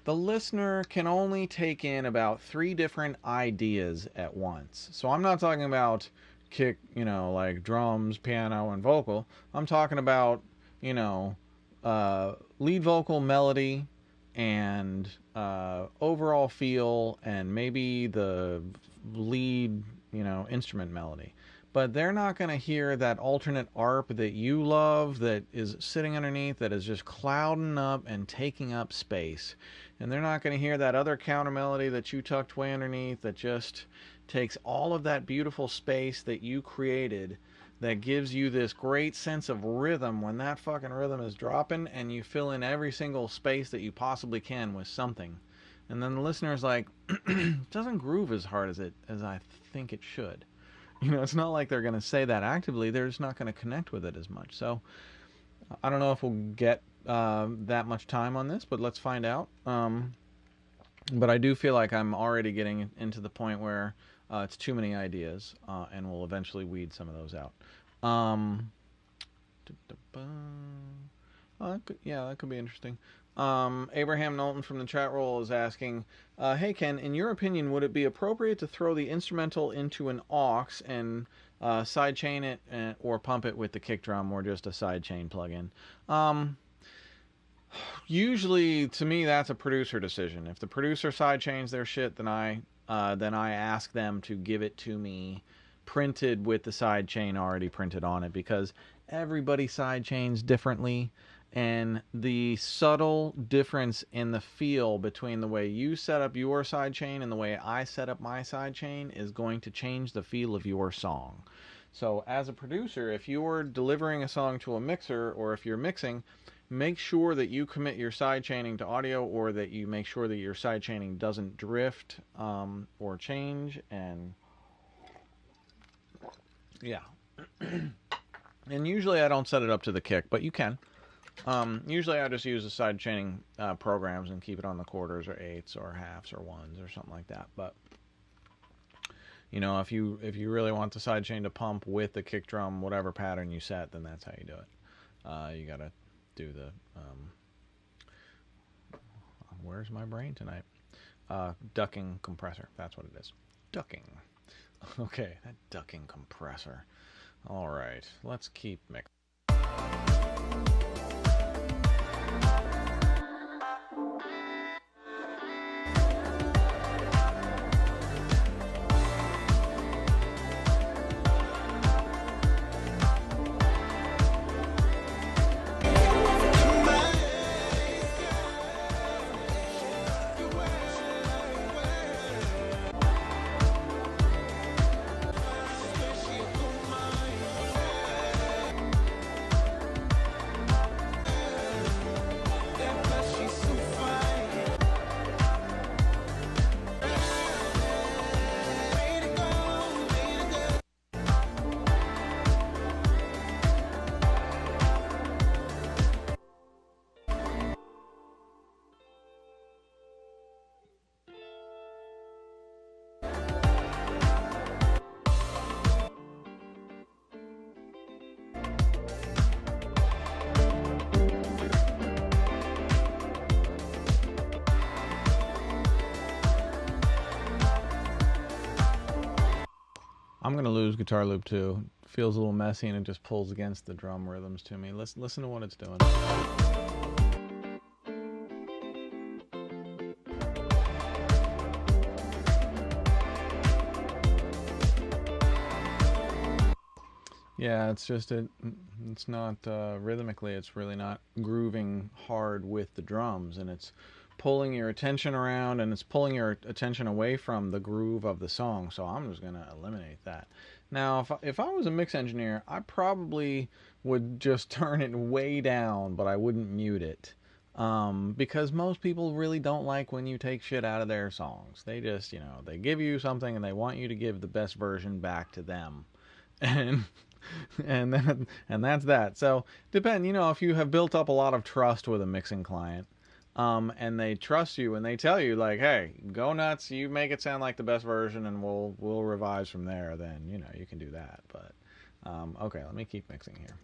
the listener can only take in about 3 different ideas at once. So I'm not talking about kick, like drums, piano, and vocal. I'm talking about, lead vocal, melody, and overall feel, and maybe the lead, instrument melody. But they're not going to hear that alternate arp that you love that is sitting underneath, that is just clouding up and taking up space. And they're not going to hear that other counter melody that you tucked way underneath that just takes all of that beautiful space that you created, that gives you this great sense of rhythm when that fucking rhythm is dropping, and you fill in every single space that you possibly can with something. And then the listener's like, it doesn't groove as hard as I think it should. It's not like they're going to say that actively. They're just not going to connect with it as much. So I don't know if we'll get that much time on this, but let's find out. But I do feel like I'm already getting into the point where it's too many ideas, and we'll eventually weed some of those out. That could be interesting. Abraham Knowlton from the chat roll is asking, hey Ken, in your opinion, would it be appropriate to throw the instrumental into an aux and sidechain it, or pump it with the kick drum, or just a sidechain plug-in? Usually, to me, that's a producer decision. If the producer sidechains their shit, then I ask them to give it to me printed with the sidechain already printed on it, because everybody sidechains differently, and the subtle difference in the feel between the way you set up your sidechain and the way I set up my sidechain is going to change the feel of your song. So as a producer, if you're delivering a song to a mixer, or if you're mixing, make sure that you commit your sidechaining to audio, or that you make sure that your sidechaining doesn't drift or change. And yeah. And usually I don't set it up to the kick, but you can. Usually I just use the sidechaining programs and keep it on the quarters or eighths or halves or ones or something like that. But if you really want the sidechain to pump with the kick drum, whatever pattern you set, then that's how you do it. You gotta do the where's my brain tonight? Ducking compressor. That's what it is. Ducking. Okay, that ducking compressor. All right, let's keep mixing. I'm going to lose guitar loop too. It feels a little messy and it just pulls against the drum rhythms to me. Listen to what it's doing. Yeah, it's just it's not rhythmically, it's really not grooving hard with the drums, and it's pulling your attention around, and it's pulling your attention away from the groove of the song. So I'm just gonna eliminate that. Now, if I was a mix engineer, I probably would just turn it way down, but I wouldn't mute it, because most people really don't like when you take shit out of their songs. They just, they give you something and they want you to give the best version back to them. And and that's that. So depend, if you have built up a lot of trust with a mixing client, and they trust you and they tell you like, hey, go nuts, you make it sound like the best version, and we'll revise from there. Then you can do that. But okay, let me keep mixing here.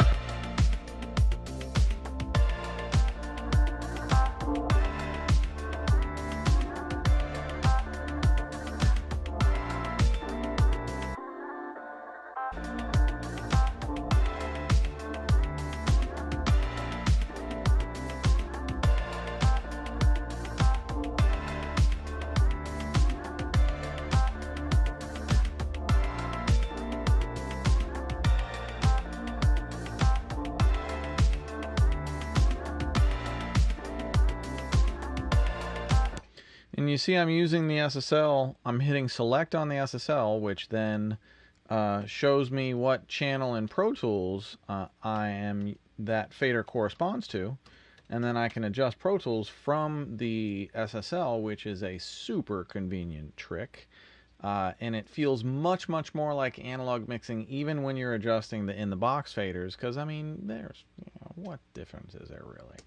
And you see I'm using the SSL, I'm hitting select on the SSL, which then shows me what channel in Pro Tools that fader corresponds to. And then I can adjust Pro Tools from the SSL, which is a super convenient trick. And it feels much, much more like analog mixing, even when you're adjusting the in-the-box faders, because, I mean, there's, what difference is there really?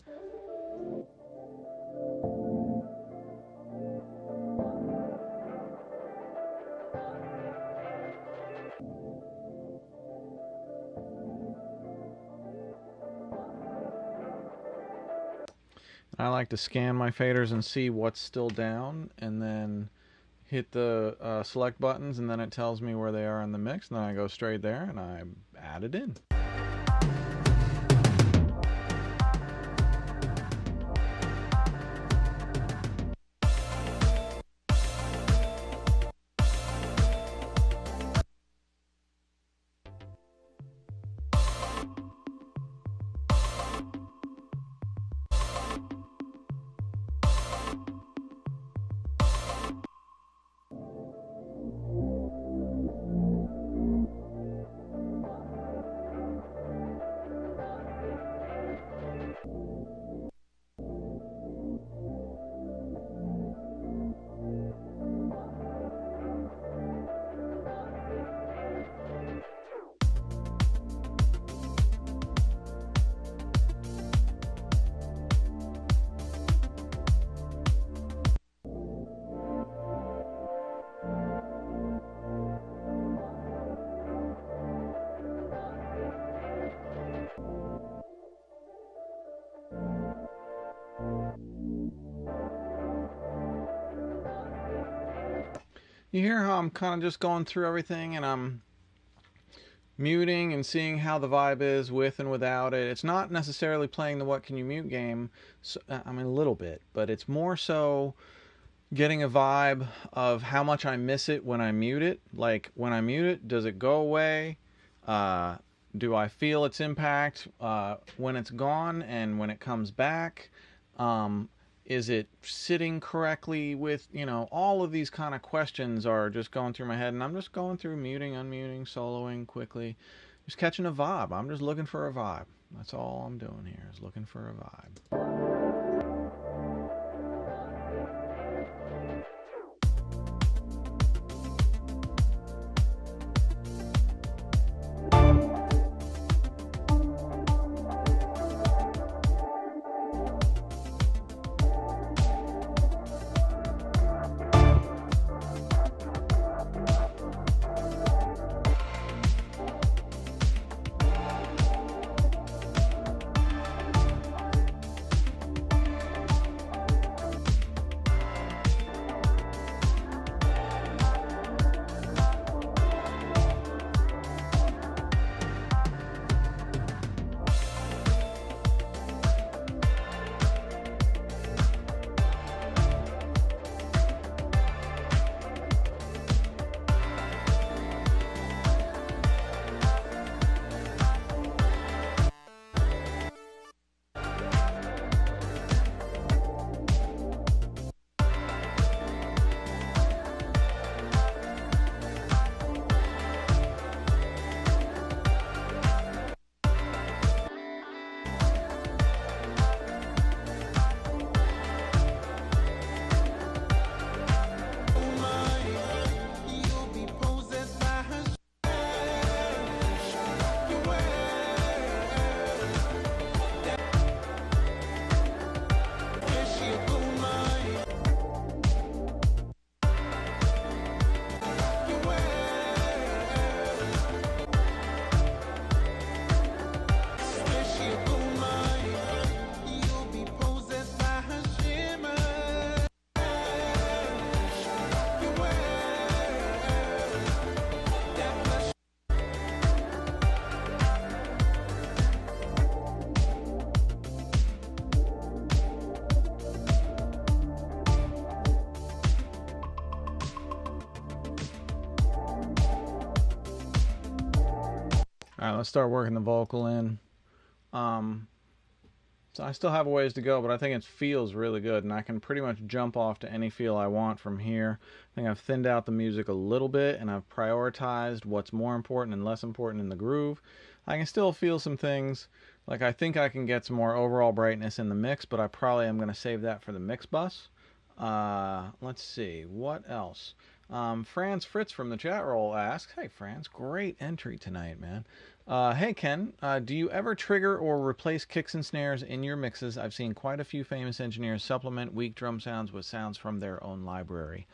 I like to scan my faders and see what's still down, and then hit the select buttons, and then it tells me where they are in the mix, and then I go straight there and I add it in. You hear how I'm kind of just going through everything, and I'm muting and seeing how the vibe is with and without it. It's not necessarily playing the what can you mute game, so, I mean a little bit, but it's more so getting a vibe of how much I miss it when I mute it. Like when I mute it, does it go away? Do I feel its impact when it's gone and when it comes back? Is it sitting correctly with, all of these kind of questions are just going through my head, and I'm just going through muting, unmuting, soloing quickly, just catching a vibe. I'm just looking for a vibe. That's all I'm doing here, is looking for a vibe. All right, let's start working the vocal in. So I still have a ways to go, but I think it feels really good, and I can pretty much jump off to any feel I want from here. I think I've thinned out the music a little bit, and I've prioritized what's more important and less important in the groove. I can still feel some things. Like, I think I can get some more overall brightness in the mix, but I probably am going to save that for the mix bus. Let's see, what else? Franz Fritz from the chat roll asks, hey Franz, great entry tonight, man. Hey Ken, do you ever trigger or replace kicks and snares in your mixes? I've seen quite a few famous engineers supplement weak drum sounds with sounds from their own library.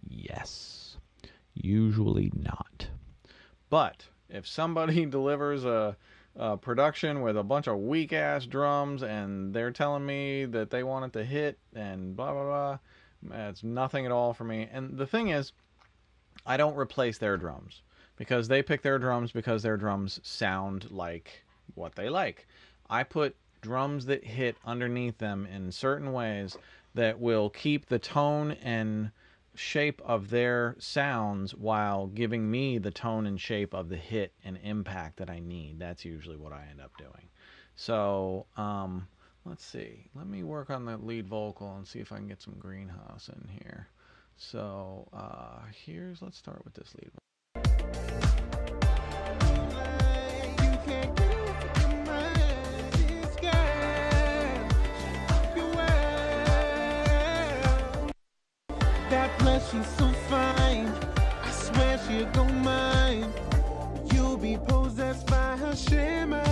Yes, usually not. But if somebody delivers a production with a bunch of weak ass drums and they're telling me that they want it to hit and blah blah blah, it's nothing at all for me. And the thing is, I don't replace their drums because they pick their drums because their drums sound like what they like. I put drums that hit underneath them in certain ways that will keep the tone and shape of their sounds while giving me the tone and shape of the hit and impact that I need. That's usually what I end up doing. So let's see, let me work on the lead vocal and see if I can get some GreenHAAS in here. So let's start with this lead vocal. That flesh, she's so fine. I swear she'll go mine. You'll be possessed by her shimmer.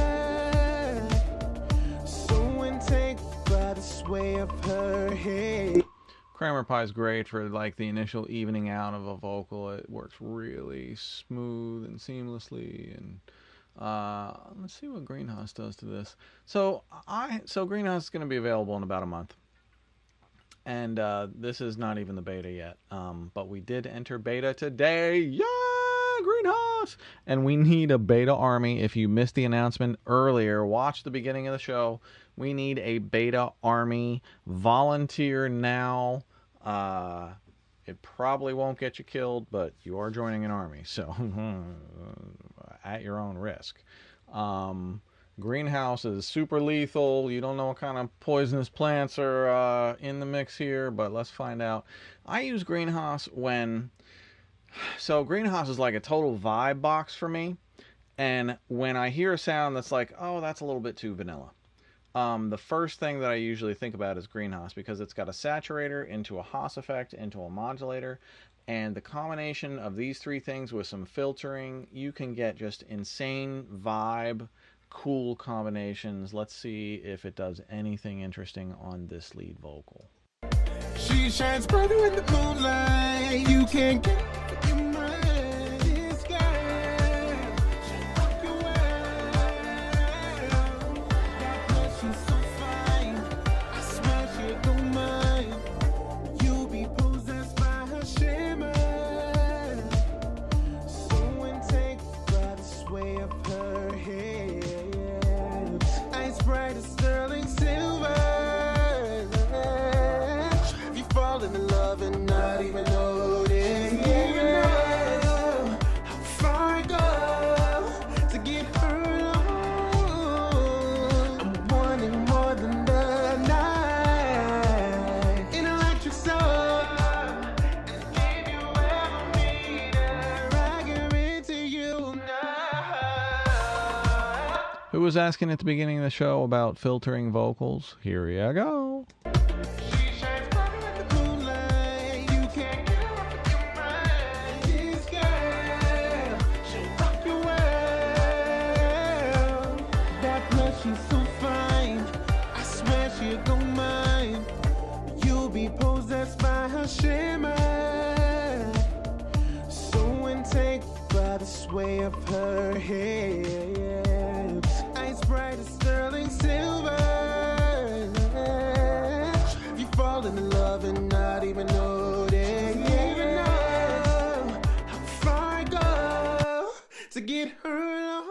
So intake by the sway of her head. Kramer Pie's great for like the initial evening out of a vocal. It works really smooth and seamlessly. And let's see what GreenHAAS does to this. So GreenHAAS is going to be available in about a month. And this is not even the beta yet, but we did enter beta today. Yeah, GreenHAAS! And we need a beta army. If you missed the announcement earlier, watch the beginning of the show. We need a beta army. Volunteer now. It probably won't get you killed, but you are joining an army, so at your own risk. GreenHAAS is super lethal. You don't know what kind of poisonous plants are in the mix here, but let's find out. I use GreenHAAS so GreenHAAS is like a total vibe box for me. And when I hear a sound that's like, oh, that's a little bit too vanilla, the first thing that I usually think about is GreenHAAS, because it's got a saturator into a Haas effect into a modulator. And the combination of these three things with some filtering, you can get just insane vibe, cool combinations. Let's see if it does anything interesting on this lead vocal. She shines brighter in the moonlight. You can't get your mind. This girl, she'll rock your world. That girl, she's so fine. I swear she'll go mine. You'll be possessed by her shimmer. So intake by the sway of her head. Ice bright as sterling silver. Have you fallen in love and not even noticed? Yeah. How far I go to get her on. I'm wanting more than the night. An electric soul. And if you ever meet her, I guarantee you now. Who was asking at the beginning of the show about filtering vocals? Here you go. She shines brighter in the moonlight. You can't get her off of your mind. This girl, she'll rock your world. That blush, she's so fine. I swear she'll go mine. You'll be possessed by her shimmer. So intake by the sway of her head. Ice bright as sterling silver. Have you fallen in love and not even noticed? Even know how far I go to get her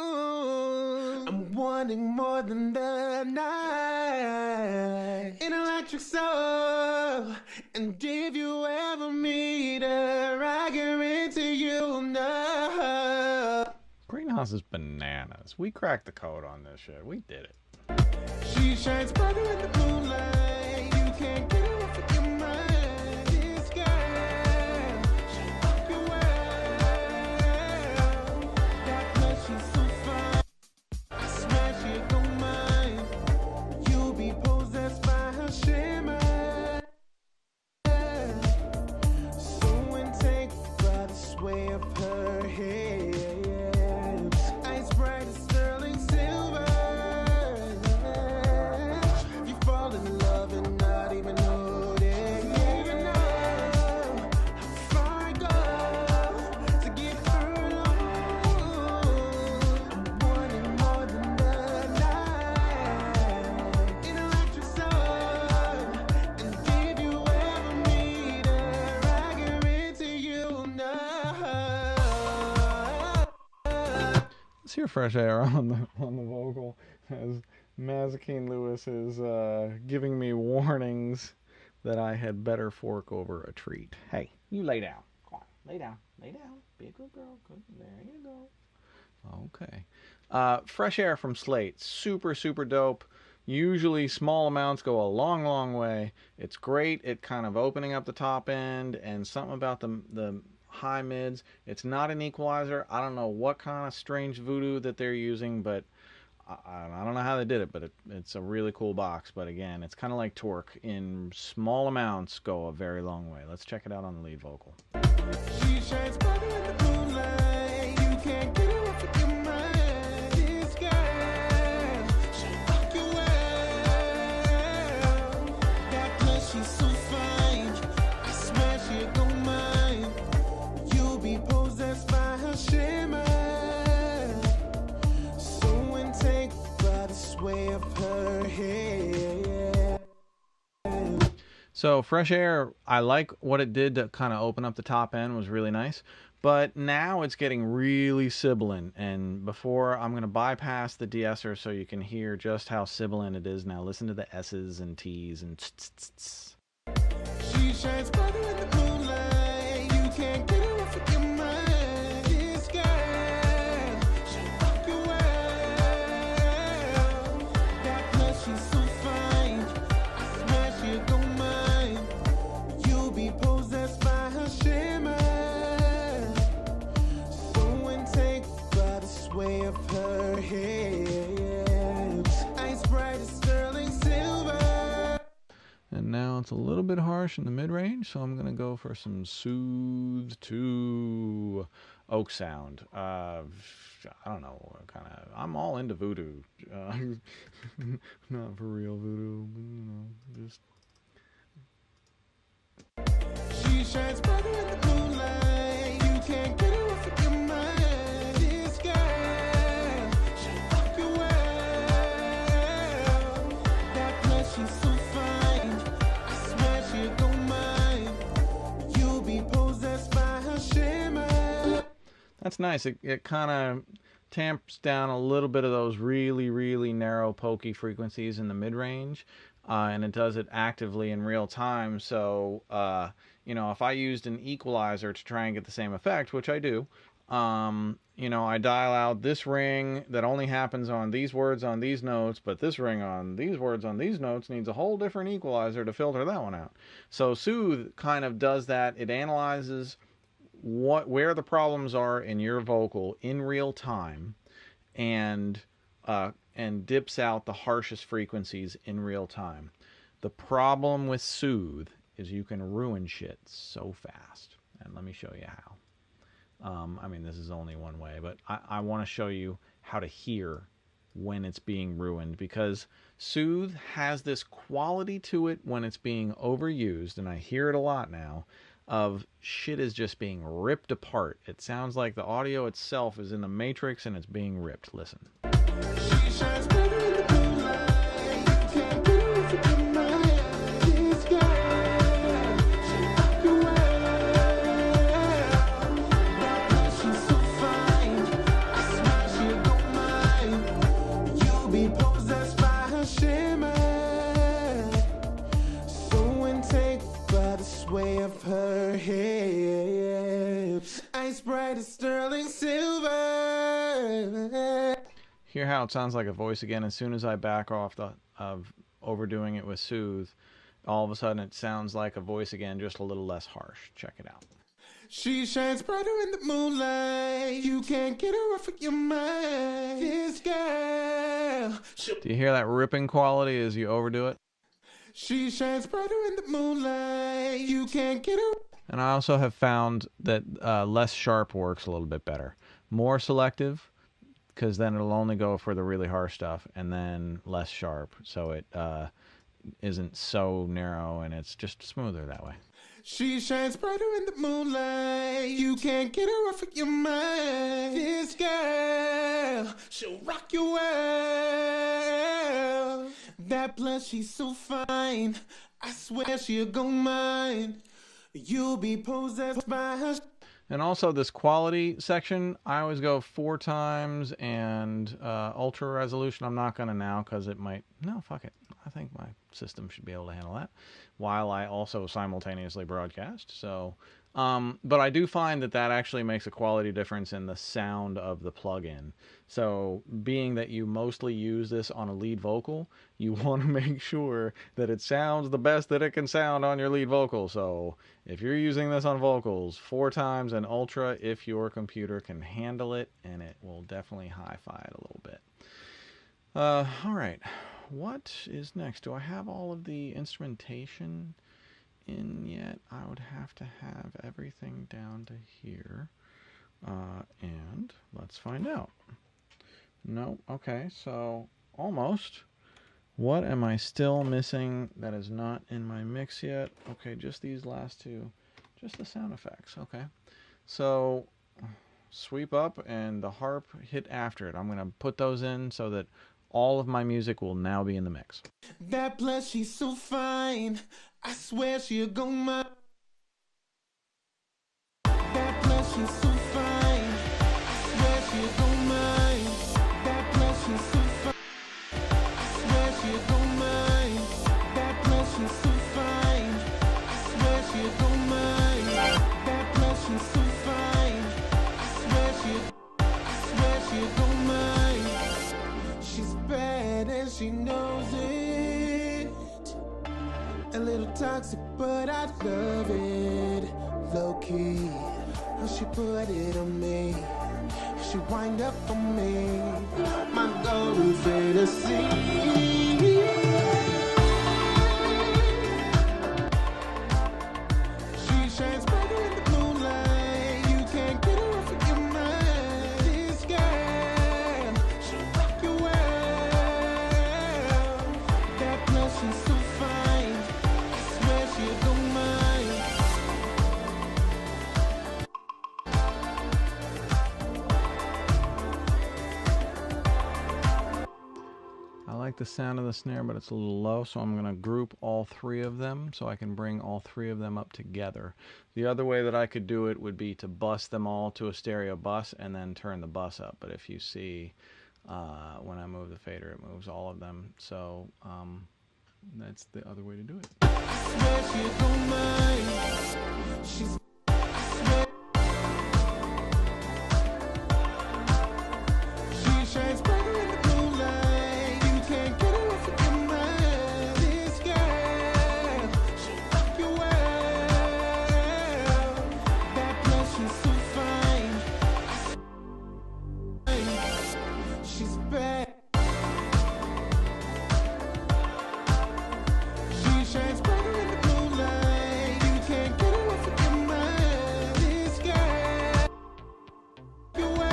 on. I'm wanting more than the night. An electric soul. And if you ever meet her, I guarantee you'll know. GreenHAAS GreenHAAS is bananas. We cracked the code on this shit. We did it. She shines brighter in the moonlight. You can't get her off of your mind. This girl, she rock your world. God bless, she's so fine. I swear she don't mind. You'll be possessed by her shimmer. So intaken by the sway of her hips. Ice bright as sterling silver. You fall in love and not even know it. Even know how far I go to get her alone. I'm wanting more than the night. In electric sun and give you ever meet her. I guarantee you'll know. Let's hear Fresh Air on the vocal as Mazikeen Lewis is giving me warnings that I had better fork over a treat. Hey, you lay down. Come on, lay down. Lay down. Be a good girl. Good. There you go. Okay. Fresh Air from Slate. Super, super dope. Usually small amounts go a long, long way. It's great at kind of opening up the top end, and something about the high mids. It's not an equalizer. I don't know what kind of strange voodoo that they're using, but I don't know how they did it, but it's a really cool box. But again, it's kind of like Torque. In small amounts go a very long way. Let's check it out on the lead vocal. She shines brighter in the moonlight. You can't get her off of your mind. This girl, she rock your world. God bless, she's so fine. I swear she don't mind. You'll be possessed by her shimmer. So intaken by the sway of her hair. So Fresh Air, I like what it did to kind of open up the top end, was really nice. But now it's getting really sibilant. And before, I'm going to bypass the de-esser so you can hear just how sibilant it is. Now listen to the S's and T's and tss. She shines brighter in the moonlight. You can't get her off of your mind. This girl, she rock your world. God bless, she's so fine. I swear she don't mind. You'll be possessed by her shimmer. So intaken by the sway of her hips. Ice bright as sterling silver. And now it's a little bit harsh in the mid-range, so I'm going to go for some Soothe to oak sound. I don't know, kind of, I'm all into voodoo. Not for real voodoo, but, you know, just... She shines brighter in the moonlight. You can't get her off of your mind. This girl, she rock your world. God bless, she's so fine. I swear she don't mind. You'll be possessed by her shimmer. That's nice. It kind of tamps down a little bit of those really, really narrow, pokey frequencies in the mid-range, and it does it actively in real time. So, you know, if I used an equalizer to try and get the same effect, which I do, you know, I dial out this ring that only happens on these words on these notes, but this ring on these words on these notes needs a whole different equalizer to filter that one out. So Soothe kind of does that. It analyzes where the problems are in your vocal in real time, and dips out the harshest frequencies in real time. The problem with Soothe is you can ruin shit so fast, and let me show you how. I mean, this is only one way, but I want to show you how to hear when it's being ruined, because Soothe has this quality to it when it's being overused, and I hear it a lot now, of shit is just being ripped apart. It sounds like the audio itself is in the matrix and it's being ripped. Listen. She shines brighter in the moonlight. You can't get her off of your mind. This girl, she rock your world. God bless, she's so fine. I swear she don't mind. You'll be possessed by her shimmer. So intaken by the sway of her hips. Ice bright as sterling silver. Hear how it sounds like a voice again? As soon as I back off of overdoing it with soothe, all of a sudden it sounds like a voice again, just a little less harsh. Check it out. She shines brighter in the moonlight. You can't get her off of your mind. This girl. Do you hear that ripping quality as you overdo it? She shines brighter in the moonlight. You can't get her. And I also have found that less sharp works a little bit better. More selective, because then it'll only go for the really harsh stuff, and then less sharp, so it isn't so narrow, and it's just smoother that way. She shines brighter in the moonlight. You can't get her off of your mind. This girl, she'll rock your world. That plus she's so fine. I swear she'll go mine. You'll be possessed by her. And also this quality section, I always go 4 times and ultra resolution. I'm not going to now because it might... No, fuck it. I think my system should be able to handle that while I also simultaneously broadcast. So, but I do find that that actually makes a quality difference in the sound of the plugin. So being that you mostly use this on a lead vocal, you want to make sure that it sounds the best that it can sound on your lead vocal. So if you're using this on vocals, 4 times and ultra if your computer can handle it, and it will definitely hi-fi it a little bit. All right. What is next? Do I have all of the instrumentation in yet? I would have to have everything down to here. And let's find out. No, okay, so almost. What am I still missing that is not in my mix yet? Okay, just these last 2. Just the sound effects, okay. So sweep up and the harp hit after it. I'm going to put those in so that all of my music will now be in the mix. That plus she's so fine. I swear she'll go mine. That plus she's so fine. I swear she'll go mine. That plus she's so fine. I swear she'll go mine. That plus she's so fine. I swear she'll go mine. That plus she's so fine. I swear she'll go mine. She's bad and she knows it. A little toxic, but I love it. Low key, how she put it on me. She wind up on me. My golden fantasy. She shines brighter in the moonlight. You can't get her off of your mind. This girl, she'll rock your world. That plus she's so fine. I swear she'll go mine. I like the sound of the snare, but it's a little low, so I'm going to group all 3 of them so I can bring all 3 of them up together. The other way that I could do it would be to bus them all to a stereo bus and then turn the bus up. But if you see when I move the fader, it moves all of them. So that's the other way to do it. Swear she'll go mine. She's she shines brighter in the moonlight. You can't get her off of your mind. This girl, she'll rock your world. That plus she's so fine. She's bad. She shines brighter in the moonlight. You can't get her off of your mind. This girl, your world.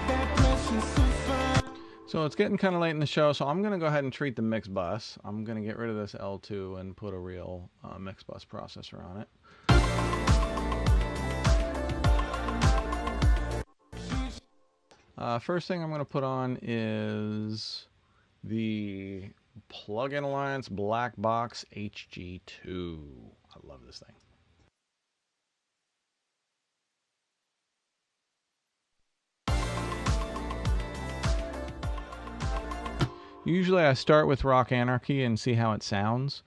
That plus she's so fine. So it's getting kind of late in the show, so I'm going to go ahead and treat the mix bus. I'm going to get rid of this L2 and put a real mix bus processor on it. First thing I'm going to put on is the Plug-in Alliance Black Box HG2. I love this thing. Usually I start with Rock Anarchy and see how it sounds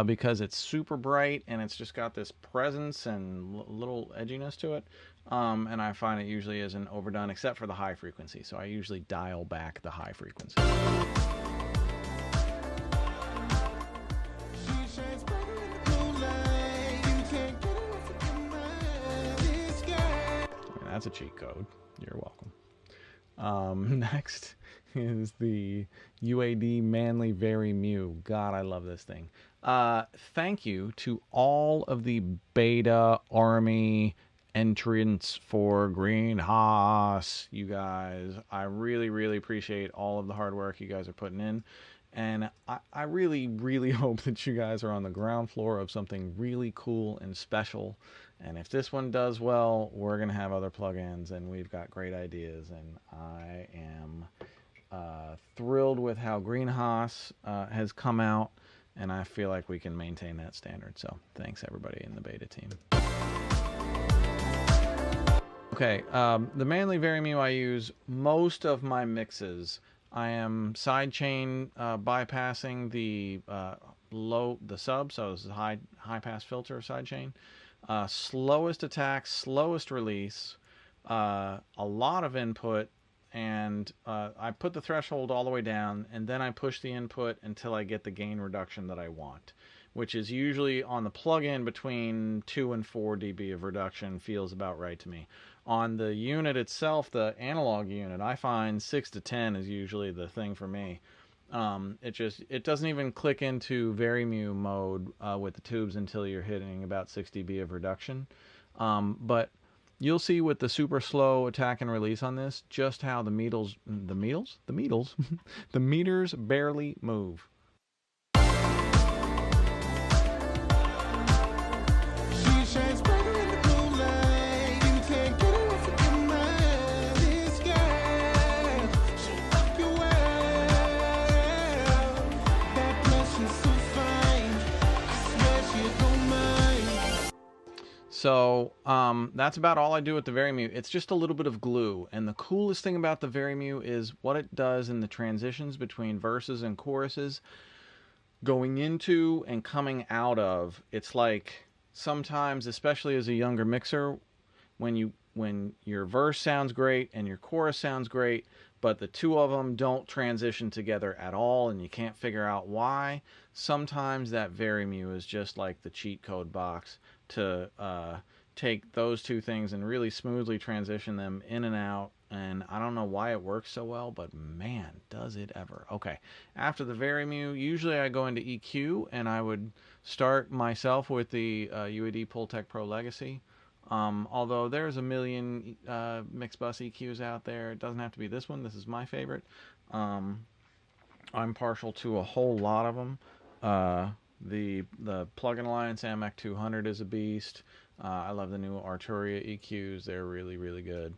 because it's super bright and it's just got this presence and little edginess to it. and I find it usually isn't overdone except for the high frequency. So I usually dial back the high frequency. That's a cheat code. You're welcome. Next is the UAD Manly Very Mew. God, I love this thing. Thank you to all of the beta army entrants for GreenHAAS, you guys. I really, really appreciate all of the hard work you guys are putting in. And I really, really hope that you guys are on the ground floor of something really cool and special. And if this one does well, we're going to have other plugins, and we've got great ideas. And I am thrilled with how GreenHAAS has come out, and I feel like we can maintain that standard. So thanks, everybody in the beta team. Okay, the Manly Very Mew I use most of my mixes. I am sidechain bypassing the sub, so this is high pass filter sidechain. Slowest attack, slowest release, a lot of input, and I put the threshold all the way down, and then I push the input until I get the gain reduction that I want, which is usually on the plugin between 2 and 4 dB of reduction. Feels about right to me. On the unit itself, the analog unit, I find 6 to 10 is usually the thing for me. It doesn't even click into Very Mew mode with the tubes until you're hitting about 6 dB of reduction. But you'll see with the super slow attack and release on this just how the meters barely move. So that's about all I do with the Very Mew. It's just a little bit of glue. And the coolest thing about the Very Mew is what it does in the transitions between verses and choruses. Going into and coming out of, it's like sometimes, especially as a younger mixer, when your verse sounds great and your chorus sounds great, but the two of them don't transition together at all and you can't figure out why, sometimes that Very Mew is just like the cheat code box to take those two things and really smoothly transition them in and out. And I don't know why it works so well, but man, does it ever. Okay, after the Very Mew, usually I go into EQ, and I would start myself with the UAD Pultec Pro Legacy. Although there's a million mix bus EQs out there, it doesn't have to be this one. This is my favorite. I'm partial to a whole lot of them. The Plugin Alliance AMAC 200 is a beast. I love the new Arturia EQs. They're really, really good.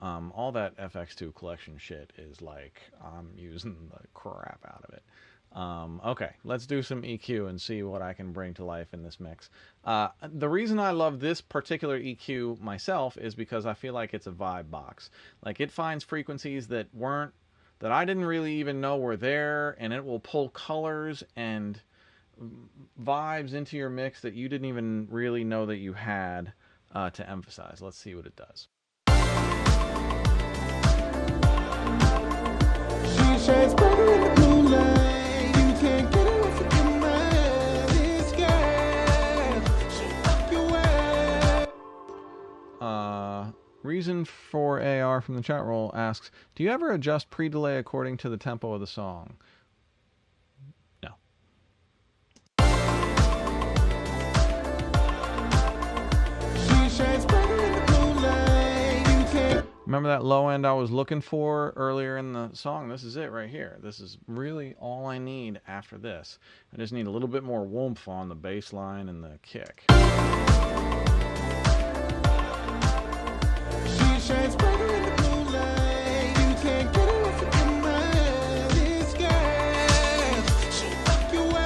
All that FX2 collection shit is like, I'm using the crap out of it. Okay, let's do some EQ and see what I can bring to life in this mix. The reason I love this particular EQ myself is because I feel like it's a vibe box. Like, it finds frequencies that I didn't really even know were there, and it will pull colors and vibes into your mix that you didn't even really know that you had to emphasize. Let's see what it does. Reason for AR from the chat roll asks, do you ever adjust pre-delay according to the tempo of the song? No. Remember that low end I was looking for earlier in the song? This is it right here. This is really all I need after this. I just need a little bit more woomph on the bass line and the kick. Shines brighter in the moonlight. You can't get away from your mind. This girl, she rock your world.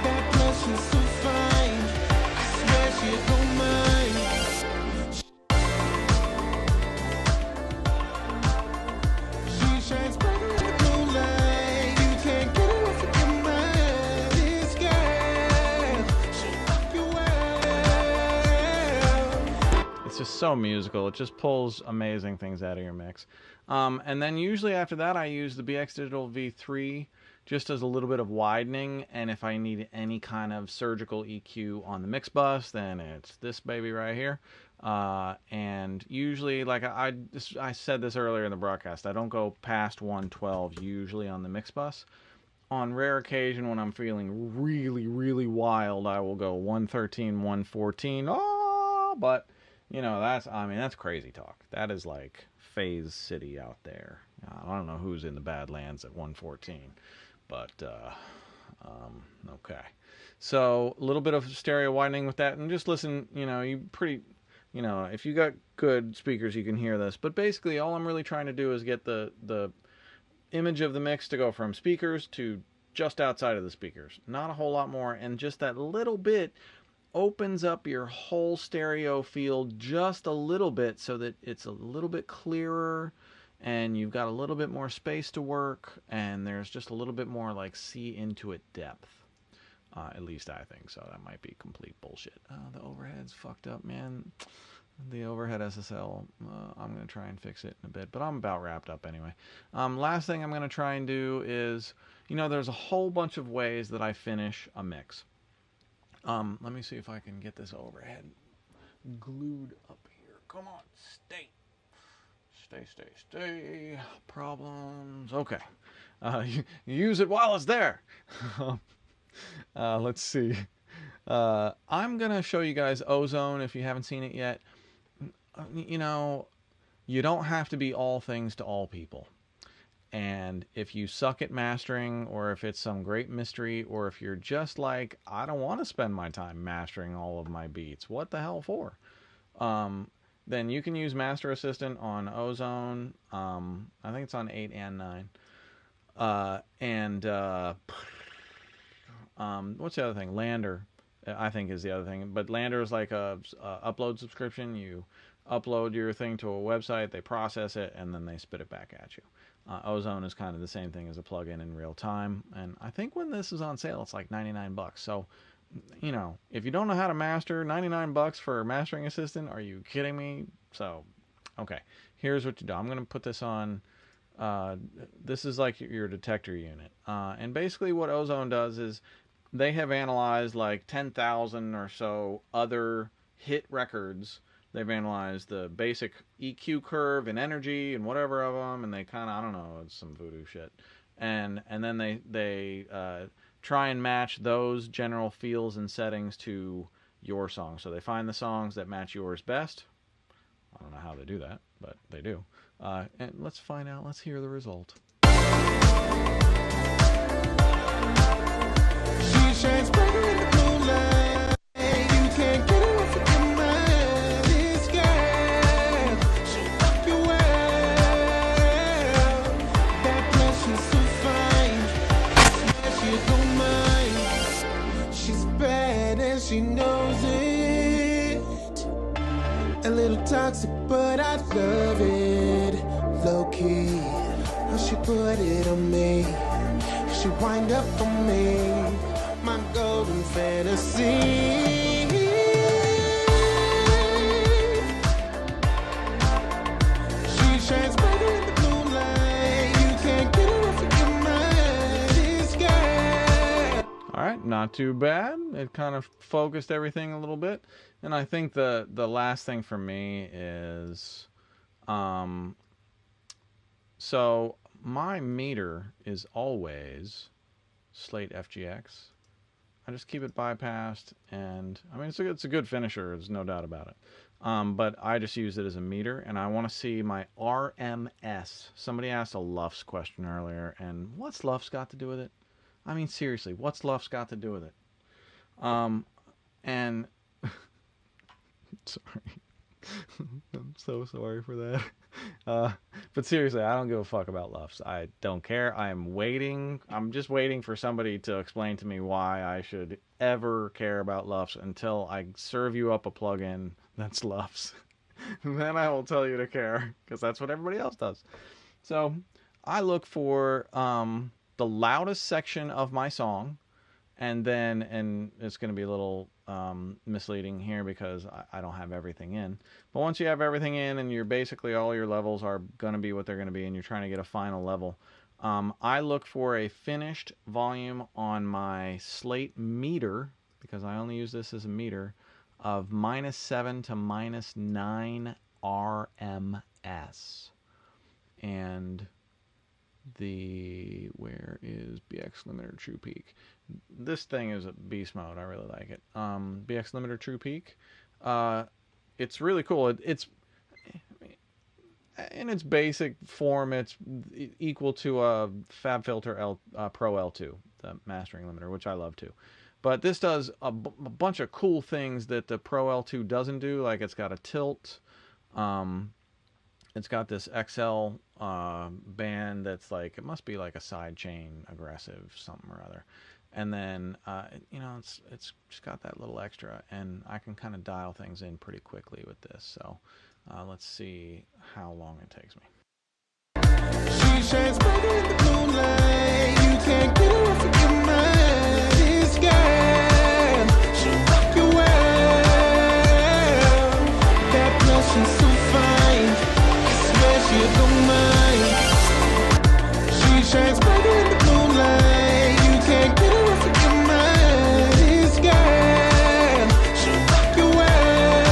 That plus she's so fine. I swear she don't mind. She shines brighter in the moonlight. You can't get away from your mind. This girl, she rock your world. so musical. It just pulls amazing things out of your mix. And then usually after that, I use the BX Digital V3 just as a little bit of widening. And if I need any kind of surgical EQ on the mix bus, then it's this baby right here. And usually, like I said this earlier in the broadcast, I don't go past 112 usually on the mix bus. On rare occasion, when I'm feeling really, really wild, I will go 113, 114. Oh, but you know, that's crazy talk. That is like Phase City out there. I don't know who's in the Badlands at 114, but okay. So a little bit of stereo widening with that, and just listen. You know, if you got good speakers, you can hear this. But basically, all I'm really trying to do is get the image of the mix to go from speakers to just outside of the speakers. Not a whole lot more, and just that little bit opens up your whole stereo field just a little bit so that it's a little bit clearer and you've got a little bit more space to work, and there's just a little bit more like see into it depth. At least I think so. That might be complete bullshit. The overhead's fucked up, man. The overhead SSL, I'm going to try and fix it in a bit, but I'm about wrapped up anyway. Last thing I'm going to try and do is, you know, there's a whole bunch of ways that I finish a mix. Let me see if I can get this overhead glued up here. Come on, stay. Stay. Problems. Okay. Use it while it's there. Let's see. I'm going to show you guys Ozone if you haven't seen it yet. You know, you don't have to be all things to all people. And if you suck at mastering, or if it's some great mystery, or if you're just like, I don't want to spend my time mastering all of my beats, what the hell for? Then you can use Master Assistant on Ozone. I think it's on 8 and 9. What's the other thing? Lander, I think, is the other thing. But Lander is like a upload subscription. You upload your thing to a website, they process it, and then they spit it back at you. Ozone is kind of the same thing as a plugin in real time. And I think when this is on sale, it's like $99. So, you know, if you don't know how to master, $99 for a mastering assistant, are you kidding me? So, okay, here's what you do. I'm going to put this on. This is like your detector unit. And basically what Ozone does is they have analyzed like 10,000 or so other hit records. They've analyzed the basic EQ curve and energy and whatever of them, and they kind of, I don't know, it's some voodoo shit. And then they try and match those general feels and settings to your song. So they find the songs that match yours best. I don't know how they do that, but they do. And let's find out. Let's hear the result. She shines brighter in the moonlight. You can't get her off of your mind. This girl, she'll rock your world. That girl, she's so fine. I swear she don't mind. She's bad and she knows it. A little toxic, but I love it. Low key, how she put it on me. She wind up on me, my golden fantasy. She shines brighter in the moonlight. You can't get her off of your mind. This girl. All right, not too bad. It kind of focused everything a little bit. And I think the last thing for me is, so my meter is always Slate FGX. I just keep it bypassed, and I mean it's a good finisher, there's no doubt about it. But I just use it as a meter, and I want to see my RMS. Somebody asked a LUFS question earlier, and what's LUFS got to do with it? I mean, seriously, what's LUFS got to do with it? And sorry. I'm so sorry for that. But seriously, I don't give a fuck about LUFS. I don't care. I'm waiting. I'm just waiting for somebody to explain to me why I should ever care about LUFS until I serve you up a plugin that's LUFS. Then I will tell you to care, because that's what everybody else does. So I look for the loudest section of my song, and it's going to be a little misleading here because I don't have everything in. But once you have everything in and you're basically all your levels are going to be what they're going to be and you're trying to get a final level, I look for a finished volume on my slate meter, because I only use this as a meter, of -7 to -9 RMS. And where is BX Limiter True Peak? This thing is a beast mode. I really like it. BX Limiter True Peak. It's really cool. It's in its basic form, it's equal to a FabFilter Pro L2, the mastering limiter, which I love too. But this does a bunch of cool things that the Pro L2 doesn't do. Like it's got a tilt. It's got this XL band that's like, it must be like a side chain aggressive something or other. And then, you know, it's just got that little extra, and I can kind of dial things in pretty quickly with this. So let's see how long it takes me. She shines brighter in the moonlight. You can't get her off of your mind. This girl, she'll rock your world. That blushing's so fine, I swear she don't mind. She shines brighter in the moonlight. You can't get her off of your mind. This girl, she'll rock your world.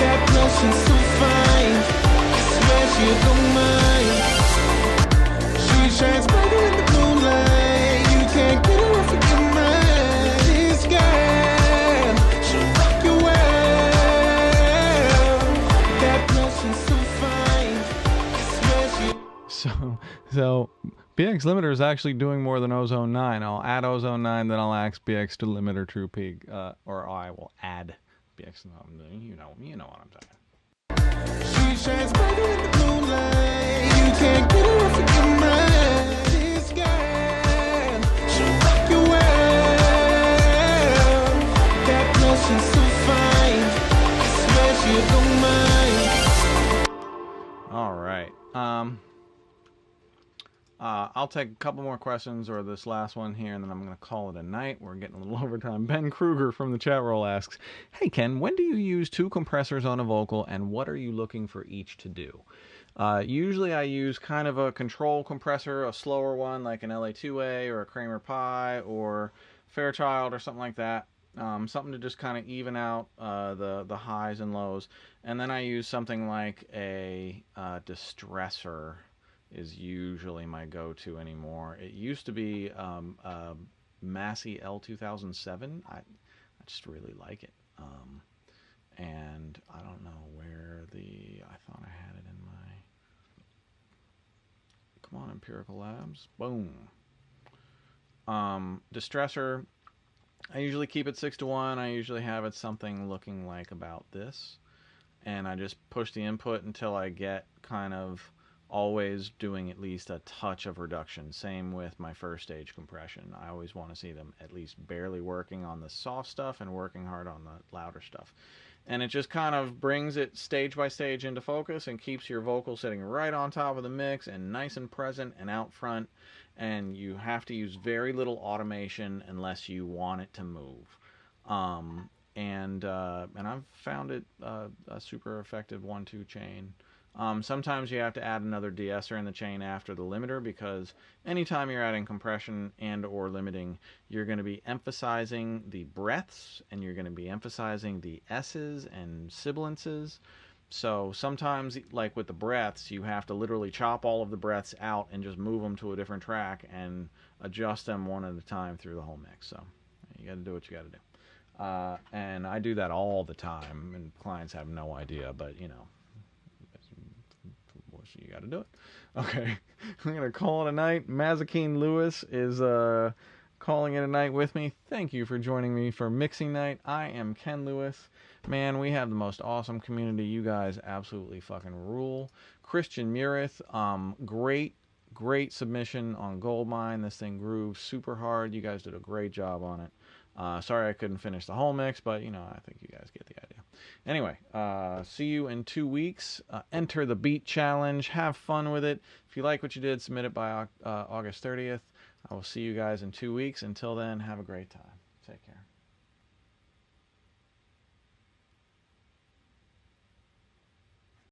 That blushing's so fine, I swear she don't mind. She shines brighter in the moonlight. You can't get her off of your mind. This girl, she'll rock your world. That blushing's so fine, I swear she. So BX Limiter is actually doing more than Ozone 9. I'll add Ozone 9, then I'll ask BX to Limiter True Peak, or I will add BX. You know what I'm saying. She shines brighter in the moonlight. You can't get her off of your mind. This girl, she'll rock your world. That blushing's so fine, I swear she don't mind. All right. I'll take a couple more questions, or this last one here, and then I'm going to call it a night. We're getting a little overtime. Ben Kruger from the chat roll asks, "Hey Ken, when do you use 2 compressors on a vocal, and what are you looking for each to do?" Usually I use kind of a control compressor, a slower one like an LA2A or a Kramer Pi or Fairchild or something like that. Something to just kind of even out the highs and lows. And then I use something like a distressor is usually my go-to anymore. It used to be Massey L2007. I just really like it. And I don't know where I thought I had it in my, come on, Empirical Labs. Boom. Distressor, I usually keep it 6-to-1. I usually have it something looking like about this. And I just push the input until I get kind of always doing at least a touch of reduction. Same with my first stage compression. I always want to see them at least barely working on the soft stuff and working hard on the louder stuff. And it just kind of brings it stage by stage into focus and keeps your vocal sitting right on top of the mix and nice and present and out front. And you have to use very little automation unless you want it to move. And I've found it a super effective 1-2 chain. Sometimes you have to add another de-esser in the chain after the limiter, because anytime you're adding compression and or limiting, you're going to be emphasizing the breaths and you're going to be emphasizing the S's and sibilances. So sometimes, like with the breaths, you have to literally chop all of the breaths out and just move them to a different track and adjust them one at a time through the whole mix. So you got to do what you got to do. And I do that all the time, and clients have no idea, but you know, you got to do it. Okay, I'm going to call it a night. Mazakeen Lewis is calling it a night with me. Thank you for joining me for Mixing Night. I am Ken Lewis. Man, we have the most awesome community. You guys absolutely fucking rule. Christian Murith, great submission on Goldmine. This thing grooves super hard. You guys did a great job on it. Sorry I couldn't finish the whole mix, but you know, I think you guys get the idea. Anyway, see you in 2 weeks. Enter the Beat Challenge. Have fun with it. If you like what you did, submit it by August 30th. I will see you guys in 2 weeks. Until then, have a great time. Take care.